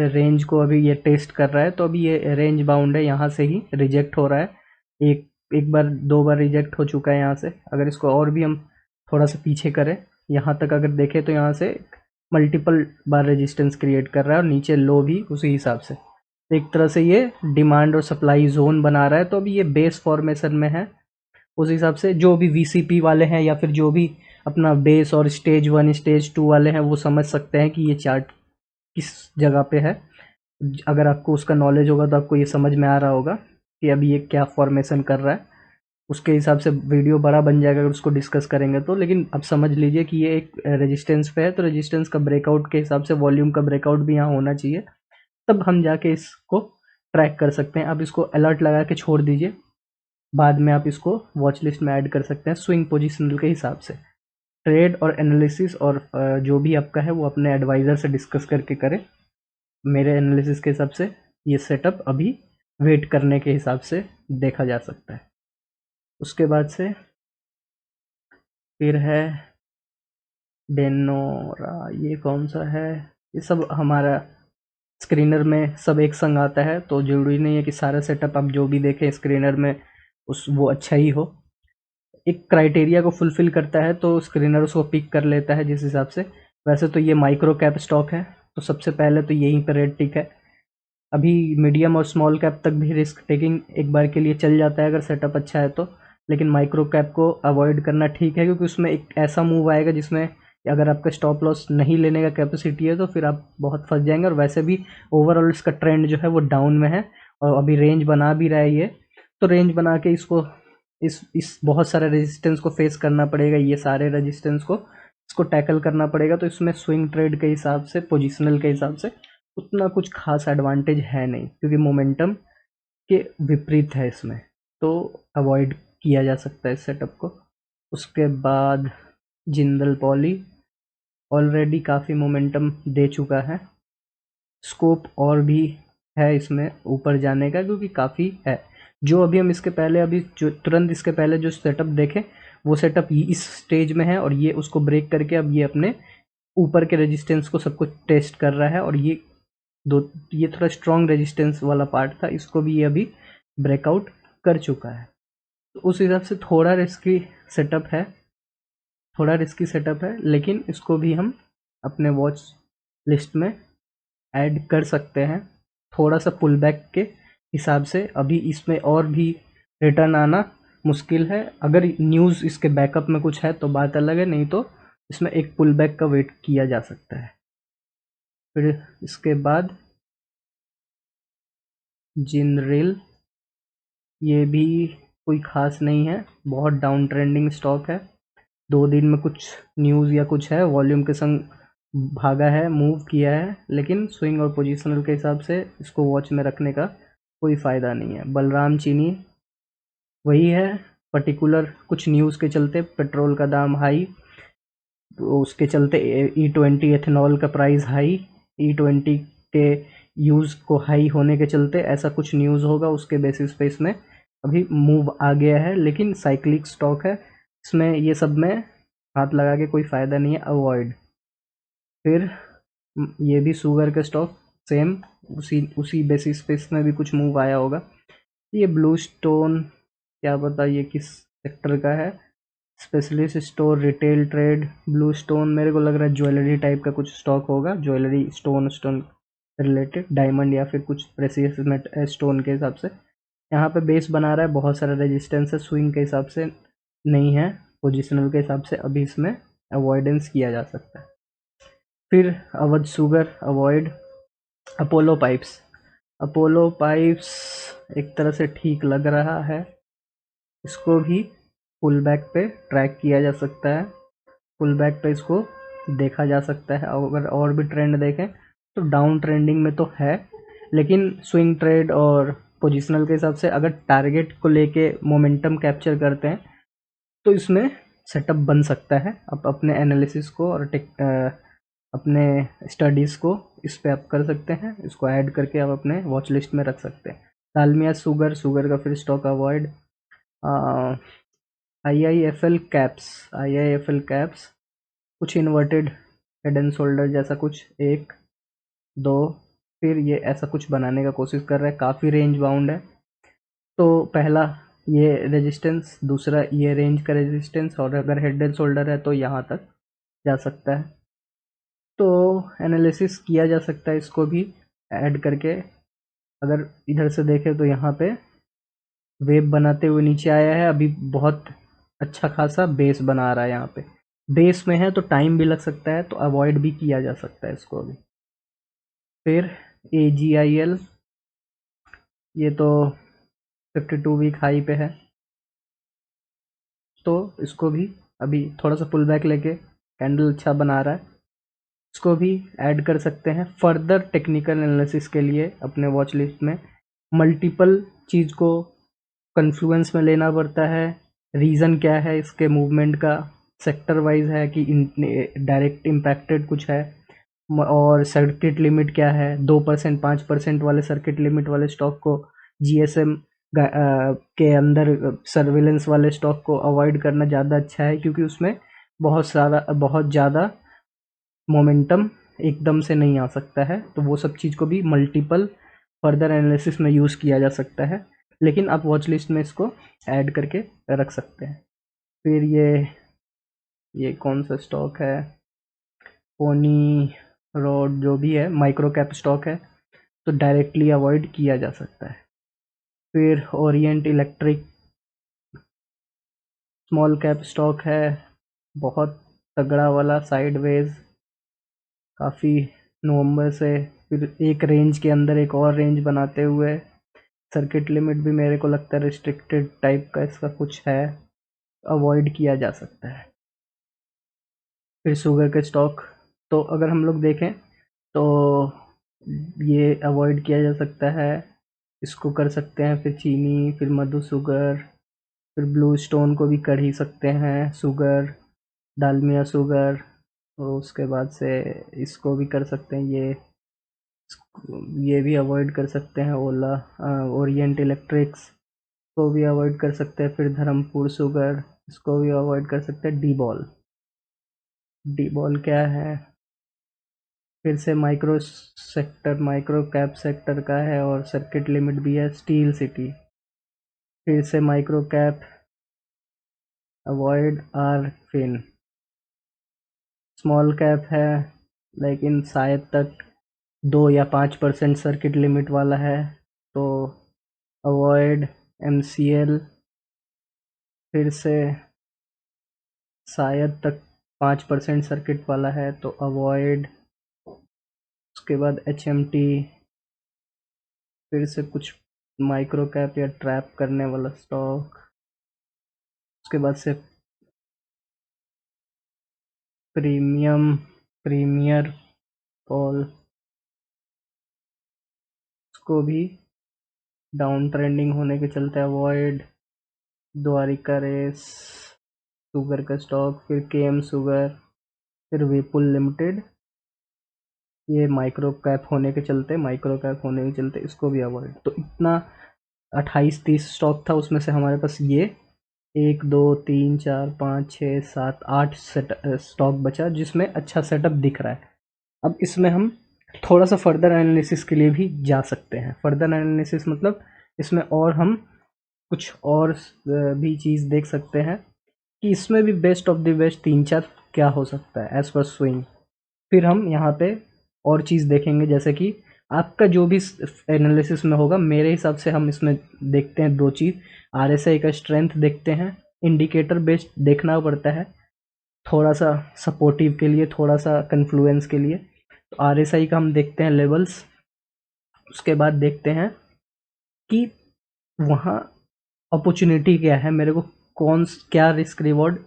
रेंज को अभी ये टेस्ट कर रहा है, तो अभी ये रेंज बाउंड है, यहाँ से ही रिजेक्ट हो रहा है। एक बार 2 बार रिजेक्ट हो चुका है यहाँ से। अगर इसको और भी हम थोड़ा सा पीछे करें, यहाँ तक अगर देखें तो यहाँ से मल्टीपल बार रेजिस्टेंस क्रिएट कर रहा है और नीचे लो भी उसी हिसाब से। एक तरह से ये डिमांड और सप्लाई जोन बना रहा है, तो अभी ये बेस फॉर्मेशन में है। उस हिसाब से जो भी वीसीपी वाले हैं या फिर जो भी अपना बेस और स्टेज 1 स्टेज 2 वाले हैं वो समझ सकते हैं कि ये चार्ट किस जगह पे है। अगर आपको उसका नॉलेज होगा तो आपको ये समझ में आ रहा होगा कि अभी ये क्या फॉर्मेशन कर रहा है। उसके हिसाब से वीडियो बड़ा बन जाएगा अगर उसको डिस्कस करेंगे तो, लेकिन अब समझ लीजिए कि ये एक रेजिस्टेंस पे है, तो रेजिस्टेंस का ब्रेकआउट के हिसाब से वॉल्यूम का ब्रेकआउट भी यहाँ होना चाहिए, तब हम जाके इसको ट्रैक कर सकते हैं। अब इसको अलर्ट लगा के छोड़ दीजिए, बाद में आप इसको वॉच लिस्ट में ऐड कर सकते हैं स्विंग पोजिशनल के हिसाब से। ट्रेड और एनालिसिस और जो भी आपका है वो अपने एडवाइज़र से डिस्कस करके करें। मेरे एनालिसिस के हिसाब से ये सेटअप अभी वेट करने के हिसाब से देखा जा सकता है। उसके बाद से फिर है डेनोरा, ये कौन सा है? ये सब हमारा स्क्रीनर में सब एक संग आता है, तो ज़रूरी नहीं है कि सारा सेटअप आप जो भी देखें स्क्रीनर में वो अच्छा ही हो। एक क्राइटेरिया को फुलफिल करता है तो स्क्रीनर उसको पिक कर लेता है जिस हिसाब से। वैसे तो ये माइक्रो कैप स्टॉक है, तो सबसे पहले तो यहीं पर रेड टिक है। अभी मीडियम और स्मॉल कैप तक भी रिस्क टेकिंग एक बार के लिए चल जाता है अगर सेटअप अच्छा है तो, लेकिन माइक्रो कैप को अवॉइड करना ठीक है, क्योंकि उसमें एक ऐसा मूव आएगा जिसमें अगर आपका स्टॉप लॉस नहीं लेने का कैपेसिटी है तो फिर आप बहुत फंस जाएंगे। और वैसे भी ओवरऑल इसका ट्रेंड जो है वो डाउन में है और अभी रेंज बना भी रहा है ये, तो रेंज बना के इसको इस बहुत सारे रेजिस्टेंस को फेस करना पड़ेगा, ये सारे रेजिस्टेंस को इसको टैकल करना पड़ेगा। तो इसमें स्विंग ट्रेड के हिसाब से, पोजिशनल के हिसाब से उतना कुछ खास एडवांटेज है नहीं, क्योंकि मोमेंटम के विपरीत है इसमें, तो अवॉइड किया जा सकता है इस सेटअप को। उसके बाद जिंदल पॉली ऑलरेडी काफ़ी मोमेंटम दे चुका है, स्कोप और भी है इसमें ऊपर जाने का, क्योंकि काफ़ी है। जो अभी हम इसके पहले अभी जो तुरंत इसके पहले जो सेटअप देखें वो सेटअप इस स्टेज में है और ये उसको ब्रेक करके अब ये अपने ऊपर के रेजिस्टेंस को सब कुछ टेस्ट कर रहा है, और ये थोड़ा स्ट्रॉन्ग रेजिस्टेंस वाला पार्ट था, इसको भी ये अभी ब्रेकआउट कर चुका है। तो उस हिसाब से थोड़ा रिस्की सेटअप है, लेकिन इसको भी हम अपने वॉच लिस्ट में ऐड कर सकते हैं। थोड़ा सा पुल बैक के हिसाब से अभी इसमें और भी रिटर्न आना मुश्किल है। अगर न्यूज़ इसके बैकअप में कुछ है तो बात अलग है, नहीं तो इसमें एक पुल बैक का वेट किया जा सकता है। फिर इसके बाद जिनरेल, ये भी कोई ख़ास नहीं है, बहुत डाउन ट्रेंडिंग स्टॉक है। 2 दिन में कुछ न्यूज़ या कुछ है, वॉल्यूम के संग भागा है, मूव किया है, लेकिन स्विंग और पोजिशनल के हिसाब से इसको वॉच में रखने का कोई फ़ायदा नहीं है। बलराम चीनी वही है, पर्टिकुलर कुछ न्यूज़ के चलते पेट्रोल का दाम हाई, तो उसके चलते E20 एथेनॉल का प्राइस हाई, E20 के यूज़ को हाई होने के चलते ऐसा कुछ न्यूज़ होगा, उसके बेसिस पे इसमें अभी मूव आ गया है। लेकिन साइक्लिक स्टॉक है, इसमें ये सब में हाथ लगा के कोई फ़ायदा नहीं है, अवॉइड। फिर ये भी शुगर के स्टॉक सेम उसी बेसिस पे इसमें भी कुछ मूव आया होगा। ये ब्लू स्टोन, क्या पता ये किस सेक्टर का है, specialist store retail trade blue stone, मेरे को लग रहा है ज्वेलरी टाइप का कुछ स्टॉक होगा, ज्वेलरी स्टोन रिलेटेड, डायमंड या फिर कुछ प्रेसियस स्टोन के हिसाब से। यहाँ पे बेस बना रहा है, बहुत सारा रेजिस्टेंस है, स्विंग के हिसाब से नहीं है, पोजिशनल के हिसाब से अभी इसमें अवॉइडेंस किया जा सकता है। फिर Awadh sugar avoid. Apollo pipes, Apollo pipes एक तरह से ठीक लग रहा है, इसको भी पुल बैक पे ट्रैक किया जा सकता है, पुल बैक पे इसको देखा जा सकता है। अगर और भी ट्रेंड देखें तो डाउन ट्रेंडिंग में तो है, लेकिन स्विंग ट्रेड और पोजिशनल के हिसाब से अगर टारगेट को लेके मोमेंटम कैप्चर करते हैं तो इसमें सेटअप बन सकता है। आप अपने एनालिसिस को और अपने स्टडीज़ को इस पे आप कर सकते हैं, इसको ऐड करके आप अपने वॉच लिस्ट में रख सकते हैं। दालमिया शुगर, शुगर का फिर stock avoid. IIFL caps, IIFL caps कुछ इन्वर्टेड हेड एंड शोल्डर जैसा कुछ, एक दो, फिर ये ऐसा कुछ बनाने का कोशिश कर रहा है, काफ़ी रेंज बाउंड है। तो पहला ये रेजिस्टेंस, दूसरा ये रेंज का रेजिस्टेंस, और अगर हेड एंड शोल्डर है तो यहाँ तक जा सकता है। तो एनालिसिस किया जा सकता है इसको भी ऐड करके। अगर इधर से देखें तो यहाँ पे वेव बनाते हुए नीचे आया है, अभी बहुत अच्छा खासा बेस बना रहा है, यहाँ पे बेस में है तो टाइम भी लग सकता है, तो अवॉइड भी किया जा सकता है इसको अभी। फिर AGIL, ये तो 52 वीक हाई पे है, तो इसको भी अभी थोड़ा सा पुल बैक लेके कैंडल अच्छा बना रहा है, इसको भी ऐड कर सकते हैं। फर्दर टेक्निकल एनालिसिस के लिए अपने वॉच लिस्ट में मल्टीपल चीज़ को कन्फ्लुएंस में लेना पड़ता है। रीज़न क्या है इसके मूवमेंट का, सेक्टर वाइज है कि डायरेक्ट इम्पैक्टेड कुछ है, और सर्किट लिमिट क्या है। 2% 5% वाले सर्किट लिमिट वाले स्टॉक को, GSM के अंदर सर्विलेंस वाले स्टॉक को अवॉइड करना ज़्यादा अच्छा है, क्योंकि उसमें बहुत ज़्यादा मोमेंटम एकदम से नहीं आ सकता है। तो वो सब चीज़ को भी मल्टीपल फर्दर एनालिसिस में यूज़ किया जा सकता है, लेकिन आप वॉच लिस्ट में इसको ऐड करके रख सकते हैं। फिर ये कौन सा स्टॉक है, पोनी रोड, जो भी है माइक्रो कैप स्टॉक है, तो डायरेक्टली अवॉइड किया जा सकता है। फिर Orient electric small cap stock है, बहुत तगड़ा वाला साइडवेज, काफ़ी नवंबर से फिर एक रेंज के अंदर एक और रेंज बनाते हुए, सर्किट लिमिट भी मेरे को लगता है रिस्ट्रिक्टेड टाइप का इसका कुछ है, अवॉइड किया जा सकता है। फिर शुगर के स्टॉक, तो अगर हम लोग देखें तो ये अवॉइड किया जा सकता है, इसको कर सकते हैं। फिर चीनी, फिर मधु शुगर, फिर ब्लू स्टोन को भी कर ही सकते हैं, शुगर, डालमिया शुगर, और उसके बाद से इसको भी कर सकते हैं, ये भी अवॉइड कर सकते हैं। ओरिएंट इलेक्ट्रिक्स को भी अवॉइड कर सकते हैं। फिर धर्मपुर शुगर, इसको भी अवॉइड कर सकते हैं। डी बॉल क्या है, फिर से माइक्रो कैप सेक्टर का है और सर्किट लिमिट भी है। स्टील सिटी, फिर से micro cap, avoid Arfin, small cap है लेकिन शायद तक 2 या 5% सर्किट लिमिट वाला है, तो अवॉइड। MCL फिर से शायद तक 5% सर्किट वाला है, तो अवॉइड। उसके बाद HMT, फिर से कुछ माइक्रो कैप या ट्रैप करने वाला स्टॉक। उसके बाद से प्रीमियर कॉल, उसको भी डाउन ट्रेंडिंग होने के चलते अवॉइड। द्वारिका रेस शुगर का स्टॉक, फिर KM शुगर, फिर विपुल लिमिटेड, ये माइक्रो कैप होने के चलते इसको भी अवॉइड। तो इतना 28-30 स्टॉक था, उसमें से हमारे पास ये 1 2 3 4 5 6 7 8 स्टॉक बचा, जिसमें अच्छा सेटअप दिख रहा है। अब इसमें हम थोड़ा सा फर्दर एनालिसिस के लिए भी जा सकते हैं। फर्दर एनालिसिस मतलब इसमें और हम कुछ और भी चीज़ देख सकते हैं कि इसमें भी बेस्ट ऑफ द बेस्ट 3-4 क्या हो सकता है एज पर स्विंग। फिर हम यहाँ पे और चीज़ देखेंगे, जैसे कि आपका जो भी एनालिसिस में होगा, मेरे हिसाब से हम इसमें देखते हैं दो चीज़। आरएसआई का स्ट्रेंथ देखते हैं, इंडिकेटर बेस्ड देखना पड़ता है थोड़ा सा सपोर्टिव के लिए, थोड़ा सा कन्फ्लुएंस के लिए। तो आरएसआई का हम देखते हैं लेवल्स, उसके बाद देखते हैं कि वहाँ अपॉर्चुनिटी क्या है, मेरे को क्या रिस्क रिवॉर्ड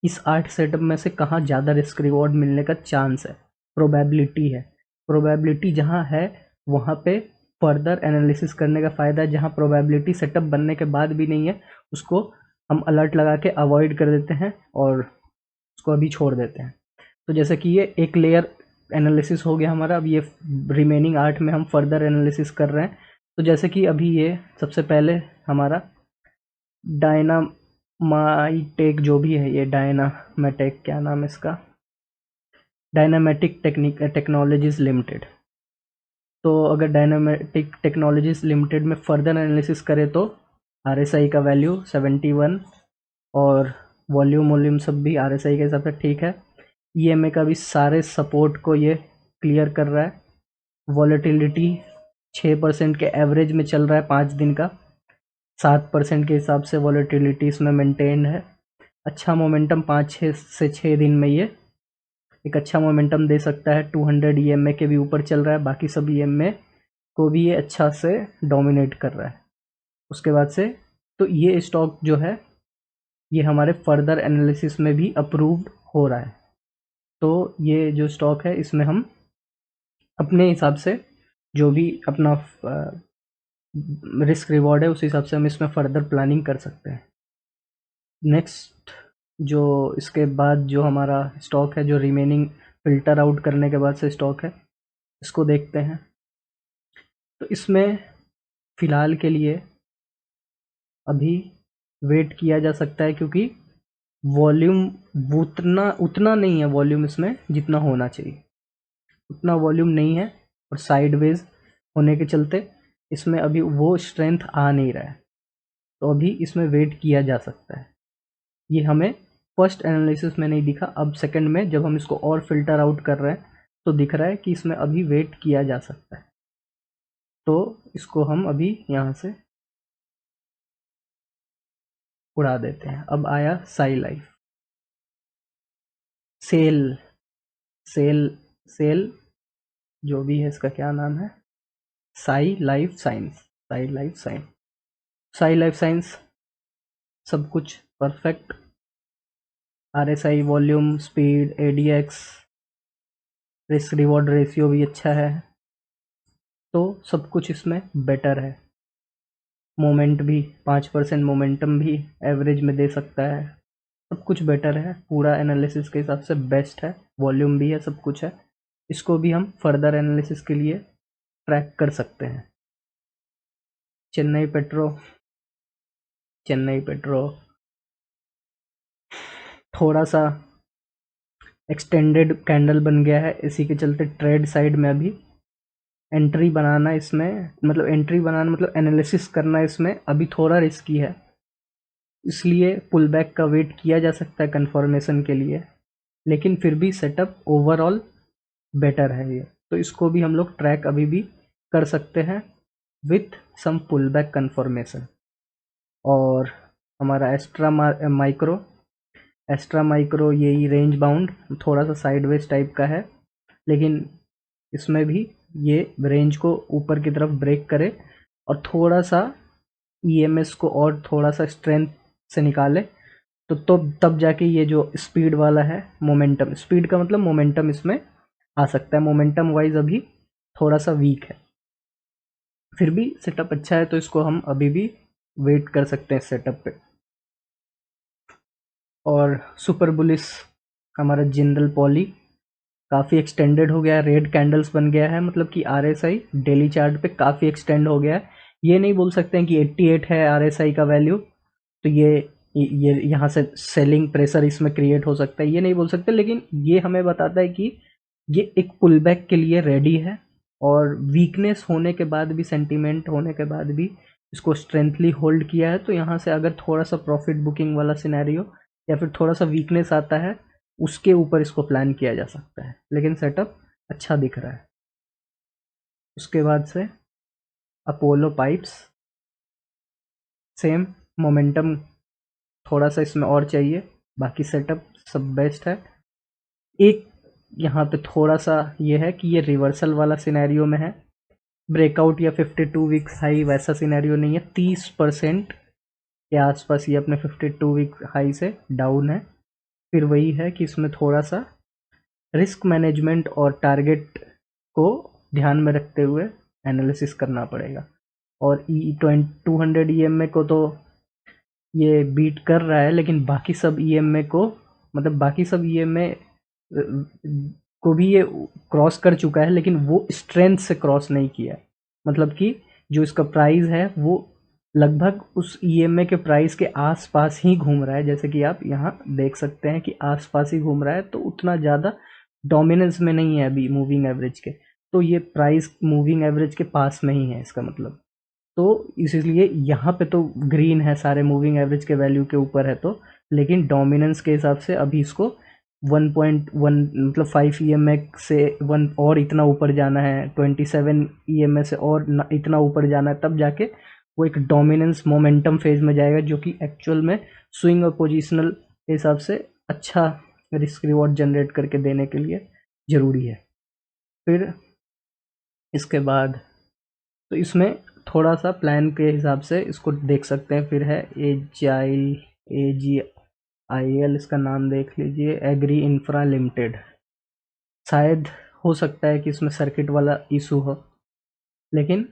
इस 8 सेटअप में से कहाँ ज़्यादा रिस्क रिवॉर्ड मिलने का चांस है, प्रोबेबिलिटी है। प्रोबेबिलिटी जहाँ है वहाँ पे फर्दर एनालिसिस करने का फ़ायदा है। जहाँ प्रोबेबिलिटी सेटअप बनने के बाद भी नहीं है, उसको हम अलर्ट लगा के अवॉइड कर देते हैं और उसको अभी छोड़ देते हैं। तो जैसे कि ये एक लेयर एनालिसिस हो गया हमारा, अब ये रिमेनिंग 8 में हम फर्दर एनालिसिस कर रहे हैं। तो जैसे कि अभी ये सबसे पहले हमारा डायनामाइटेक जो भी है, ये डायनामेटेक, क्या नाम है इसका, डायनामेटिक टेक्नोलॉजीज लिमिटेड। तो अगर डायनामेटिक टेक्नोलॉजीज लिमिटेड में फर्दर एनालिसिस करें तो आरएसआई का वैल्यू 71 और वॉल्यूम सब भी आरएसआई के हिसाब से ठीक है। ईएमए का भी सारे सपोर्ट को ये क्लियर कर रहा है। वॉलेटिलिटी 6% के एवरेज में चल रहा है 5 दिन का, 7% के हिसाब से वॉलेटिलिटी इसमें मेंटेन है। अच्छा मोमेंटम 5 से 6 दिन में ये एक अच्छा मोमेंटम दे सकता है। 200 ईएमए के भी ऊपर चल रहा है, बाकी सब ईएमए को भी ये अच्छा से डोमिनेट कर रहा है। उसके बाद से तो ये स्टॉक जो है ये हमारे फर्दर एनालिसिस में भी अप्रूव्ड हो रहा है। तो ये जो स्टॉक है इसमें हम अपने हिसाब से जो भी अपना रिस्क रिवॉर्ड है उस हिसाब से हम इसमें फर्दर प्लानिंग कर सकते हैं। नेक्स्ट जो इसके बाद जो हमारा स्टॉक है, जो रिमेनिंग फिल्टर आउट करने के बाद से स्टॉक है, इसको देखते हैं। तो इसमें फ़िलहाल के लिए अभी वेट किया जा सकता है, क्योंकि वॉल्यूम उतना उतना नहीं है, वॉल्यूम इसमें जितना होना चाहिए उतना वॉल्यूम नहीं है, और साइडवेज होने के चलते इसमें अभी वो स्ट्रेंथ आ नहीं रहा है। तो अभी इसमें वेट किया जा सकता है। ये हमें फर्स्ट एनालिसिस में नहीं दिखा, अब सेकंड में जब हम इसको और फिल्टर आउट कर रहे हैं तो दिख रहा है कि इसमें अभी वेट किया जा सकता है। तो इसको हम अभी यहाँ से उड़ा देते हैं। अब आया Sai life, cell cell cell जो भी है, इसका क्या नाम है, Sai life science, Sai life science, Sai life science सब कुछ perfect. RSI, volume, speed, ADX, risk reward ratio भी अच्छा है, तो सब कुछ इसमें बेटर है। मोमेंट भी 5% मोमेंटम भी एवरेज में दे सकता है, सब कुछ बेटर है, पूरा एनालिसिस के हिसाब से बेस्ट है। वॉल्यूम भी है, सब कुछ है। इसको भी हम फर्दर एनालिसिस के लिए ट्रैक कर सकते हैं। चेन्नई पेट्रो, चेन्नई पेट्रो थोड़ा सा एक्सटेंडेड कैंडल बन गया है, इसी के चलते ट्रेड साइड में अभी एंट्री बनाना, इसमें मतलब एंट्री बनाना मतलब एनालिसिस करना इसमें अभी थोड़ा रिस्की है, इसलिए पुल बैक का वेट किया जा सकता है कंफर्मेशन के लिए। लेकिन फिर भी सेटअप ओवरऑल बेटर है ये, तो इसको भी हम लोग ट्रैक अभी भी कर सकते हैं with some pull back confirmation. और हमारा एस्ट्रा माइक्रो यही रेंज बाउंड थोड़ा सा साइडवेज टाइप का है, लेकिन इसमें भी ये रेंज को ऊपर की तरफ ब्रेक करे और थोड़ा सा ईएमएस को और थोड़ा सा स्ट्रेंथ से निकाले, तो तब जाके ये जो स्पीड वाला है, मोमेंटम, स्पीड का मतलब मोमेंटम इसमें आ सकता है। मोमेंटम वाइज अभी थोड़ा सा वीक है, फिर भी सेटअप अच्छा है, तो इसको हम अभी भी वेट कर सकते हैं सेटअप पे। और सुपर बुलिस हमारा जिंदल पॉली काफ़ी एक्सटेंडेड हो गया है, रेड कैंडल्स बन गया है, मतलब कि आरएसआई डेली चार्ट पे काफ़ी एक्सटेंड हो गया है। ये नहीं बोल सकते हैं कि 88 है आरएसआई का वैल्यू, तो ये यहाँ से सेलिंग प्रेशर इसमें क्रिएट हो सकता है, ये नहीं बोल सकते, लेकिन ये हमें बताता है कि ये एक पुल बैक के लिए रेडी है। और वीकनेस होने के बाद भी, सेंटीमेंट होने के बाद भी इसको स्ट्रेंथली होल्ड किया है। तो यहाँ से अगर थोड़ा सा प्रॉफिट बुकिंग वाला सिनेरियो या फिर थोड़ा सा वीकनेस आता है, उसके ऊपर इसको प्लान किया जा सकता है, लेकिन सेटअप अच्छा दिख रहा है। उसके बाद से अपोलो पाइप्स, सेम मोमेंटम थोड़ा सा इसमें और चाहिए, बाकी सेटअप सब बेस्ट है। एक यहाँ पे थोड़ा सा ये है कि ये रिवर्सल वाला सिनेरियो में है, ब्रेकआउट या 52 वीक्स हाई वैसा सिनेरियो नहीं है। 30% के आसपास ये अपने 52 वीक हाई से डाउन है। फिर वही है कि इसमें थोड़ा सा रिस्क मैनेजमेंट और टारगेट को ध्यान में रखते हुए एनालिसिस करना पड़ेगा। और E200 EMA को तो ये बीट कर रहा है, लेकिन बाकी सब EMA को, मतलब बाकी सब EMA को भी ये क्रॉस कर चुका है, लेकिन वो स्ट्रेंथ से क्रॉस नहीं किया है। मतलब कि जो इसका प्राइस है वो लगभग उस EMA के प्राइस के आसपास ही घूम रहा है, जैसे कि आप यहाँ देख सकते हैं कि आसपास ही घूम रहा है, तो उतना ज़्यादा डोमिनेंस में नहीं है अभी मूविंग एवरेज के। तो ये प्राइस मूविंग एवरेज के पास में ही है इसका मतलब। तो इसलिए यहाँ पे तो ग्रीन है, सारे मूविंग एवरेज के वैल्यू के ऊपर है, तो लेकिन डोमिनेंस के हिसाब से अभी इसको 1.1 मतलब 5 EMA से 1 और इतना ऊपर जाना है, 27 EMA से और इतना ऊपर जाना है, तब जाके वो एक डोमिनेंस मोमेंटम फेज में जाएगा, जो कि एक्चुअल में स्विंग और पोजिशनल के हिसाब से अच्छा रिस्क रिवॉर्ड जनरेट करके देने के लिए ज़रूरी है। फिर इसके बाद तो इसमें थोड़ा सा प्लान के हिसाब से इसको देख सकते हैं। फिर है AGIL, इसका नाम देख लीजिए, एग्री इंफ्रा लिमिटेड। शायद हो सकता है कि इसमें सर्किट वाला इशू हो, लेकिन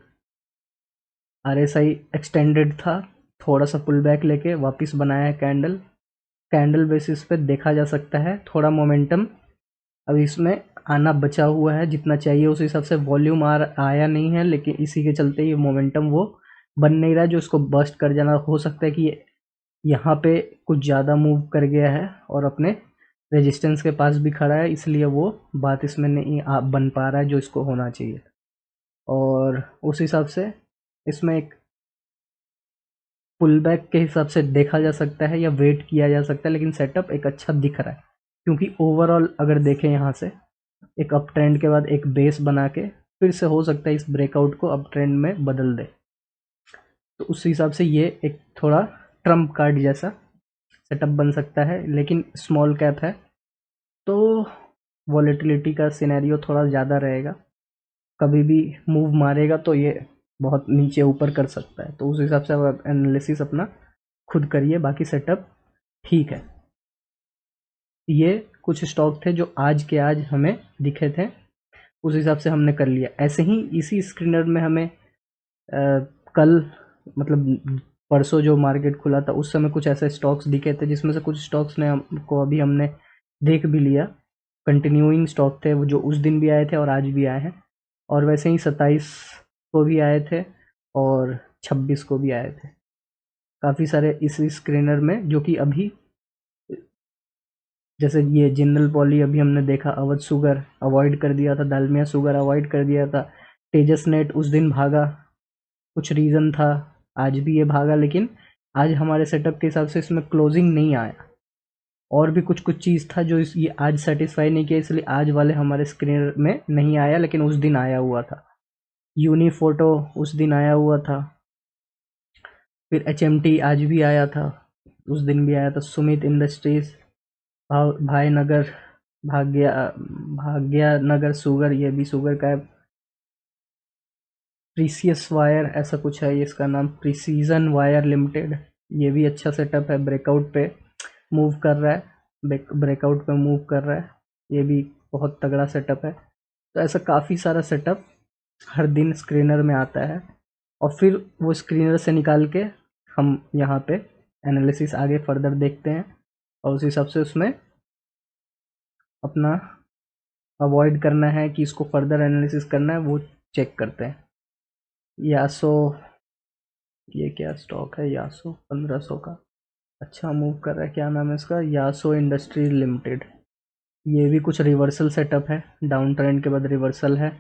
RSI एक्सटेंडेड था, थोड़ा सा पुल बैक लेके वापस बनाया है कैंडल। कैंडल बेसिस पे देखा जा सकता है थोड़ा मोमेंटम अभी इसमें आना बचा हुआ है, जितना चाहिए उस हिसाब से वॉल्यूम आया नहीं है, लेकिन इसी के चलते ये मोमेंटम वो बन नहीं रहा जो इसको बस्ट कर जाना। हो सकता है कि यहाँ पे कुछ ज़्यादा मूव कर गया है और अपने रेजिस्टेंस के पास भी खड़ा है, इसलिए वो बात इसमें नहीं बन पा रहा है जो इसको होना चाहिए। और उस हिसाब से इसमें एक पुल बैक के हिसाब से देखा जा सकता है या वेट किया जा सकता है, लेकिन सेटअप एक अच्छा दिख रहा है, क्योंकि ओवरऑल अगर देखें यहाँ से एक अप ट्रेंड के बाद एक बेस बना के फिर से हो सकता है इस ब्रेकआउट को अप ट्रेंड में बदल दे। तो उस हिसाब से ये एक थोड़ा ट्रम्प कार्ड जैसा सेटअप बन सकता है, लेकिन स्मॉल कैप है तो वॉलेटिलिटी का सिनेरियो थोड़ा ज़्यादा रहेगा, कभी भी मूव मारेगा तो ये बहुत नीचे ऊपर कर सकता है। तो उस हिसाब से आप एनालिसिस अपना खुद करिए, बाकी सेटअप ठीक है। ये कुछ स्टॉक थे जो आज के आज हमें दिखे थे, उस हिसाब से हमने कर लिया। ऐसे ही इसी स्क्रीनर में हमें कल मतलब परसों जो मार्केट खुला था उस समय कुछ ऐसे स्टॉक्स दिखे थे, जिसमें से कुछ स्टॉक्स ने हमको अभी हमने देख भी लिया। कंटिन्यूइंग स्टॉक थे वो, जो उस दिन भी आए थे और आज भी आए हैं, और वैसे ही 27 को भी आए थे और 26 को भी आए थे। काफ़ी सारे इसी स्क्रीनर में जो कि अभी, जैसे ये जिंदल पॉली अभी हमने देखा, अवध शुगर अवॉइड कर दिया था, दालमिया शुगर अवॉइड कर दिया था, तेजस नेट उस दिन भागा, कुछ रीज़न था, आज भी ये भागा, लेकिन आज हमारे सेटअप के हिसाब से इसमें क्लोजिंग नहीं आया। और भी कुछ कुछ चीज़ था जो ये आज सेटिस्फाई नहीं किया, इसलिए आज वाले हमारे स्क्रीन में नहीं आया, लेकिन उस दिन आया हुआ था। यूनिफोटो उस दिन आया हुआ था। फिर HMT आज भी आया था, उस दिन भी आया था। सुमित इंडस्ट्रीज, भाईनगर, भाग्या नगर शुगर, ये भी शुगर का है। प्रीसियस वायर ऐसा कुछ है ये, इसका नाम प्रिसीजन वायर लिमिटेड, ये भी अच्छा सेटअप है, ब्रेकआउट पे मूव कर रहा है, ब्रेकआउट पे मूव कर रहा है, ये भी बहुत तगड़ा सेटअप है। तो ऐसा काफ़ी सारा सेटअप हर दिन स्क्रीनर में आता है, और फिर वो स्क्रीनर से निकाल के हम यहाँ पे एनालिसिस आगे फर्दर देखते हैं, और उस हिसाब से उसमें अपना अवॉइड करना है कि इसको फर्दर एनालिसिस करना है वो चेक करते हैं। यासो, ये क्या स्टॉक है, यासो 1500 का अच्छा मूव कर रहा है, क्या नाम है इसका, यासो इंडस्ट्रीज लिमिटेड। ये भी कुछ रिवर्सल सेटअप है, डाउन ट्रेंड के बाद रिवर्सल है,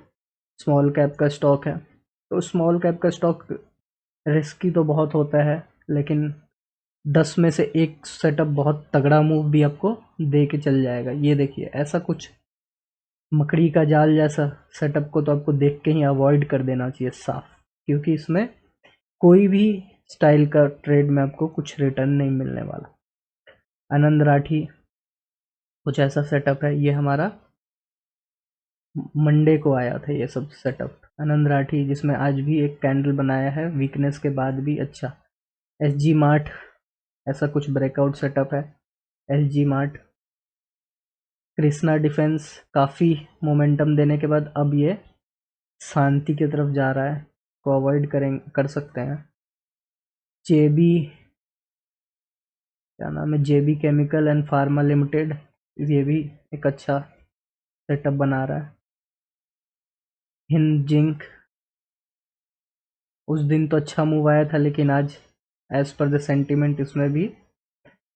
स्मॉल कैप का स्टॉक है। तो स्मॉल कैप का स्टॉक रिस्की तो बहुत होता है, लेकिन 10 में से एक सेटअप बहुत तगड़ा मूव भी आपको दे के चल जाएगा। ये देखिए ऐसा कुछ मकड़ी का जाल जैसा सेटअप को तो आपको देख के ही अवॉइड कर देना चाहिए साफ, क्योंकि इसमें कोई भी स्टाइल का ट्रेड में आपको कुछ रिटर्न नहीं मिलने वाला। आनंद राठी कुछ ऐसा सेटअप है, ये हमारा मंडे को आया था ये सब सेटअप। आनंद राठी जिसमें आज भी एक कैंडल बनाया है वीकनेस के बाद भी अच्छा। एस जी मार्ट ऐसा कुछ ब्रेकआउट सेटअप है। S G mart, Krishna defence काफ़ी मोमेंटम देने के बाद अब ये शांति की तरफ जा रहा है, को अवॉइड कर सकते हैं। जेबी, क्या नाम है, जेबी केमिकल एंड फार्मा लिमिटेड, ये भी एक अच्छा सेटअप बना रहा है। हिंद जिंक, उस दिन तो अच्छा मूव आया था लेकिन आज एज पर द सेंटीमेंट इसमें भी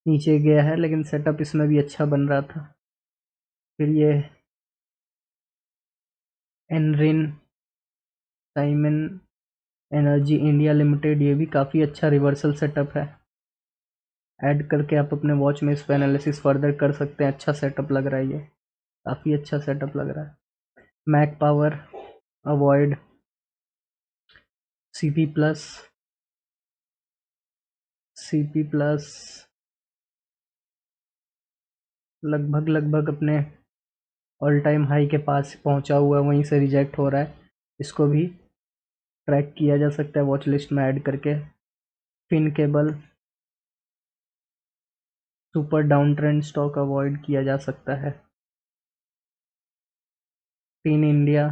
नीचे गया है, लेकिन सेटअप इसमें भी अच्छा बन रहा था। फिर ये एनरिन साइमन एनर्जी इंडिया लिमिटेड, ये भी काफ़ी अच्छा रिवर्सल सेटअप है। ऐड करके आप अपने वॉच में इस पर एनालिसिस फर्दर कर सकते हैं। अच्छा सेटअप लग रहा है, ये काफ़ी अच्छा सेटअप लग रहा है। Mac Power, avoid. CP plus, CP plus लगभग अपने ऑल टाइम हाई के पास पहुंचा हुआ है, वहीं से रिजेक्ट हो रहा है। इसको भी ट्रैक किया जा सकता है वॉच लिस्ट में ऐड करके। Fin cable, super down trend stock avoid किया जा सकता है। फिन इंडिया,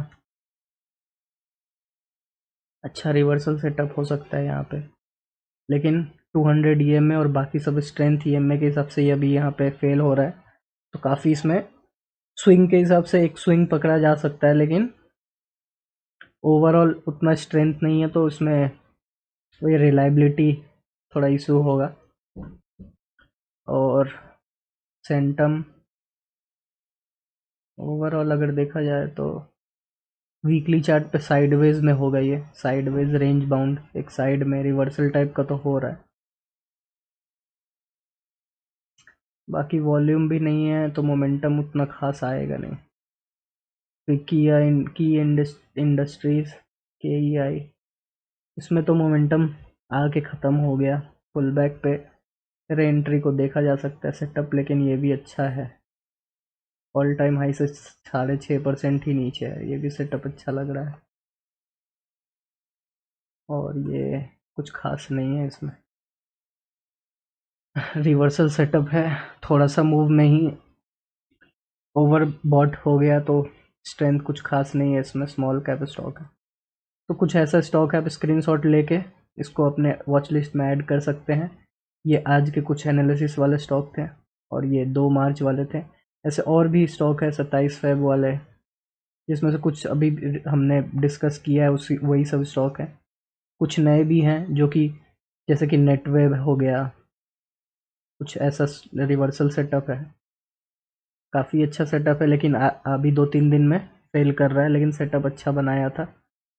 अच्छा रिवर्सल सेटअप हो सकता है यहाँ पे, लेकिन 200 ईएमए और बाकी सब स्ट्रेंथ ईएमए के हिसाब से ये अभी यहाँ पे फेल हो रहा है, तो काफ़ी इसमें स्विंग के हिसाब से एक स्विंग पकड़ा जा सकता है, लेकिन ओवरऑल उतना स्ट्रेंथ नहीं है, तो इसमें वही रिलायबिलिटी थोड़ा इशू होगा। और सेंटम ओवरऑल अगर देखा जाए तो वीकली चार्ट पे साइडवेज में होगा, ये साइडवेज रेंज बाउंड एक साइड में रिवर्सल टाइप का तो हो रहा है। बाकी वॉल्यूम भी नहीं है तो मोमेंटम उतना खास आएगा नहीं। फिर की इंडस्ट्रीज, के ई आई, इसमें तो मोमेंटम आके ख़त्म हो गया। पुल बैक पे रे एंट्री को देखा जा सकता है सेटअप, लेकिन ये भी अच्छा है। ऑल टाइम हाई से 6.5% ही नीचे है, ये भी सेटअप अच्छा लग रहा है। और ये कुछ खास नहीं है इसमें, रिवर्सल सेटअप है, थोड़ा सा मूव में ही ओवर बॉट हो गया, तो स्ट्रेंथ कुछ खास नहीं है इसमें। स्मॉल कैप स्टॉक है, तो कुछ ऐसा स्टॉक है आप स्क्रीनशॉट लेके इसको अपने वॉच लिस्ट में ऐड कर सकते हैं। ये आज के कुछ एनालिसिस वाले स्टॉक थे और ये 2 मार्च वाले थे। ऐसे और भी स्टॉक है 27 फेब वाले, जिसमें से कुछ अभी हमने डिस्कस किया है, उसी वही सब स्टॉक है। कुछ नए भी हैं जो कि जैसे कि नेटवेव हो गया, कुछ ऐसा रिवर्सल सेटअप है, काफ़ी अच्छा सेटअप है, लेकिन अभी 2-3 दिन में फेल कर रहा है, लेकिन सेटअप अच्छा बनाया था।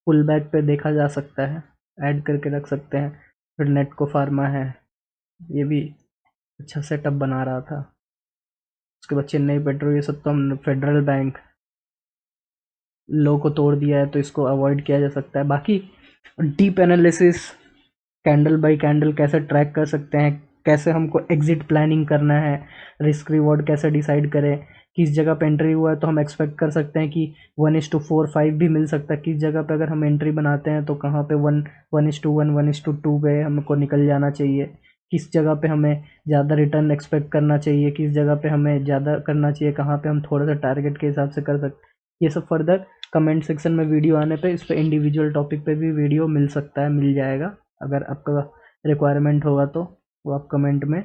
पुल बैक पे देखा जा सकता है, ऐड करके रख सकते हैं। फिर नेटको फार्मा है, ये भी अच्छा सेटअप बना रहा था। उसके बाद चेन्नई पेट्रो, ये सब तो हम फेडरल बैंक लो को तोड़ दिया है, तो इसको अवॉइड किया जा सकता है। बाकी deep analysis candle bye candle कैसे ट्रैक कर सकते हैं, कैसे हमको एग्जिट प्लानिंग करना है, रिस्क रिवॉर्ड कैसे डिसाइड करें, किस जगह पे एंट्री हुआ है तो हम एक्सपेक्ट कर सकते हैं कि 1:4-5 भी मिल सकता है, किस जगह पे अगर हम एंट्री बनाते हैं तो कहाँ पे 1:1 1:2 पे हमको निकल जाना चाहिए, किस जगह पे हमें ज़्यादा रिटर्न एक्सपेक्ट करना चाहिए, किस जगह पे हमें ज़्यादा करना चाहिए, कहाँ पे हम थोड़ा सा टारगेट के हिसाब से कर सकते, ये सब फर्दर कमेंट सेक्शन में वीडियो आने पे इस पर इंडिविजुअल टॉपिक पे भी वीडियो मिल सकता है, मिल जाएगा। अगर आपका रिक्वायरमेंट होगा तो वो आप कमेंट में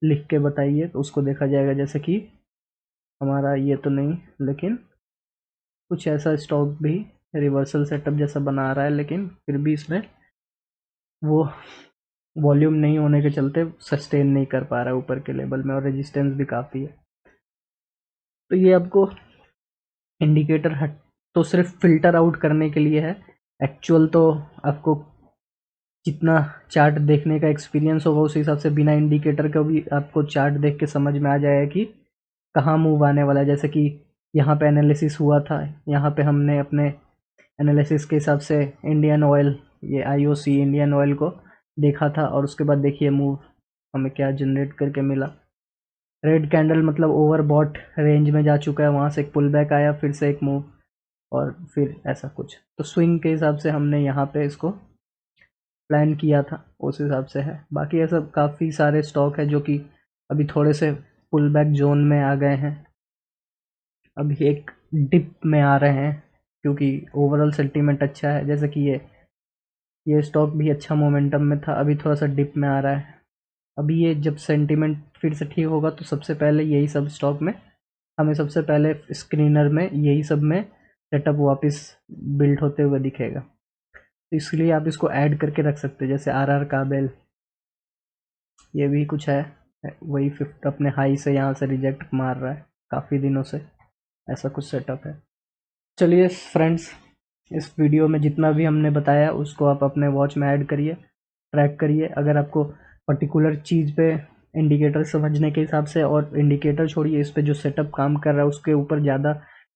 लिख के बताइए, तो उसको देखा जाएगा। जैसे कि हमारा ये तो नहीं, लेकिन कुछ ऐसा स्टॉक भी रिवर्सल सेटअप जैसा बना रहा है, लेकिन फिर भी इसमें वो वॉल्यूम नहीं होने के चलते सस्टेन नहीं कर पा रहा है ऊपर के लेवल में, और रेजिस्टेंस भी काफ़ी है। तो ये आपको इंडिकेटर हट तो सिर्फ फिल्टर आउट करने के लिए है, एक्चुअल तो आपको जितना चार्ट देखने का एक्सपीरियंस होगा उस हिसाब से बिना इंडिकेटर का भी आपको चार्ट देख के समझ में आ जाएगा कि कहाँ मूव आने वाला है। जैसे कि यहाँ पे एनालिसिस हुआ था, यहाँ पे हमने अपने एनालिसिस के हिसाब से इंडियन ऑयल, ये आईओसी इंडियन ऑयल को देखा था, और उसके बाद देखिए मूव हमें क्या जनरेट करके मिला। रेड कैंडल मतलब ओवरबॉट रेंज में जा चुका है, वहाँ से एक पुल बैक आया, फिर से एक मूव, और फिर ऐसा कुछ। तो स्विंग के हिसाब से हमने यहाँ पे इसको प्लान किया था, उस हिसाब से है। बाकी ऐसा काफ़ी सारे स्टॉक है जो कि अभी थोड़े से पुल बैक जोन में आ गए हैं, अभी एक डिप में आ रहे हैं, क्योंकि ओवरऑल सेंटीमेंट अच्छा है। जैसे कि ये स्टॉक भी अच्छा मोमेंटम में था, अभी थोड़ा सा डिप में आ रहा है। अभी ये जब सेंटीमेंट फिर से ठीक होगा तो सबसे पहले यही सब स्टॉक में हमें सबसे पहले स्क्रीनर में यही सब में सेटअप वापस बिल्ड होते हुए दिखेगा। तो इसलिए आप इसको ऐड करके रख सकते हैं, जैसे आरआर काबेल, ये भी कुछ है, वही 50 अपने हाई से यहाँ से रिजेक्ट मार रहा है काफ़ी दिनों से, ऐसा कुछ सेटअप है। चलिए फ्रेंड्स, इस वीडियो में जितना भी हमने बताया उसको आप अपने वॉच में ऐड करिए, ट्रैक करिए। अगर आपको पर्टिकुलर चीज़ पे इंडिकेटर समझने के हिसाब से, और इंडिकेटर छोड़िए, इस पे जो सेटअप काम कर रहा है उसके ऊपर ज़्यादा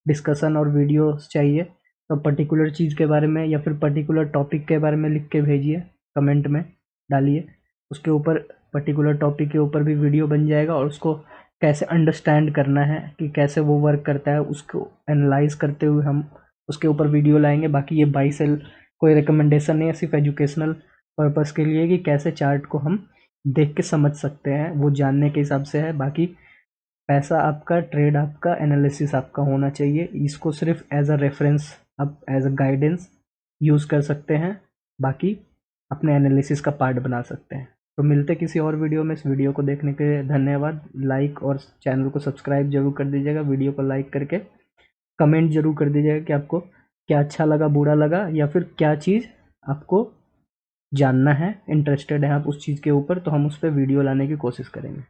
डिस्कशन और वीडियोस चाहिए, तो पर्टिकुलर चीज़ के बारे में या फिर पर्टिकुलर टॉपिक के बारे में लिख के भेजिए, कमेंट में डालिए, उसके ऊपर पर्टिकुलर टॉपिक के ऊपर भी वीडियो बन जाएगा, और उसको कैसे अंडरस्टैंड करना है कि कैसे वो वर्क करता है उसको एनालाइज करते हुए हम उसके ऊपर वीडियो लाएंगे। बाकी ये बाई सेल कोई रिकमेंडेशन नहीं है, सिर्फ एजुकेशनल पर्पस के लिए कि कैसे चार्ट को हम देख के समझ सकते हैं, वो जानने के हिसाब से है। बाकी पैसा आपका, ट्रेड आपका, एनालिसिस आपका होना चाहिए। इसको सिर्फ एज अ रेफरेंस, आप एज अ गाइडेंस यूज़ कर सकते हैं, बाकी अपने एनालिसिस का पार्ट बना सकते हैं। तो मिलते किसी और वीडियो में। इस वीडियो को देखने के लिए धन्यवाद। लाइक और चैनल को सब्सक्राइब जरूर कर दीजिएगा, वीडियो को लाइक करके कमेंट जरूर कर दीजिएगा कि आपको क्या अच्छा लगा, बुरा लगा, या फिर क्या चीज़ आपको जानना है, इंटरेस्टेड है आप उस चीज़ के ऊपर, तो हम उस पर वीडियो लाने की कोशिश करेंगे।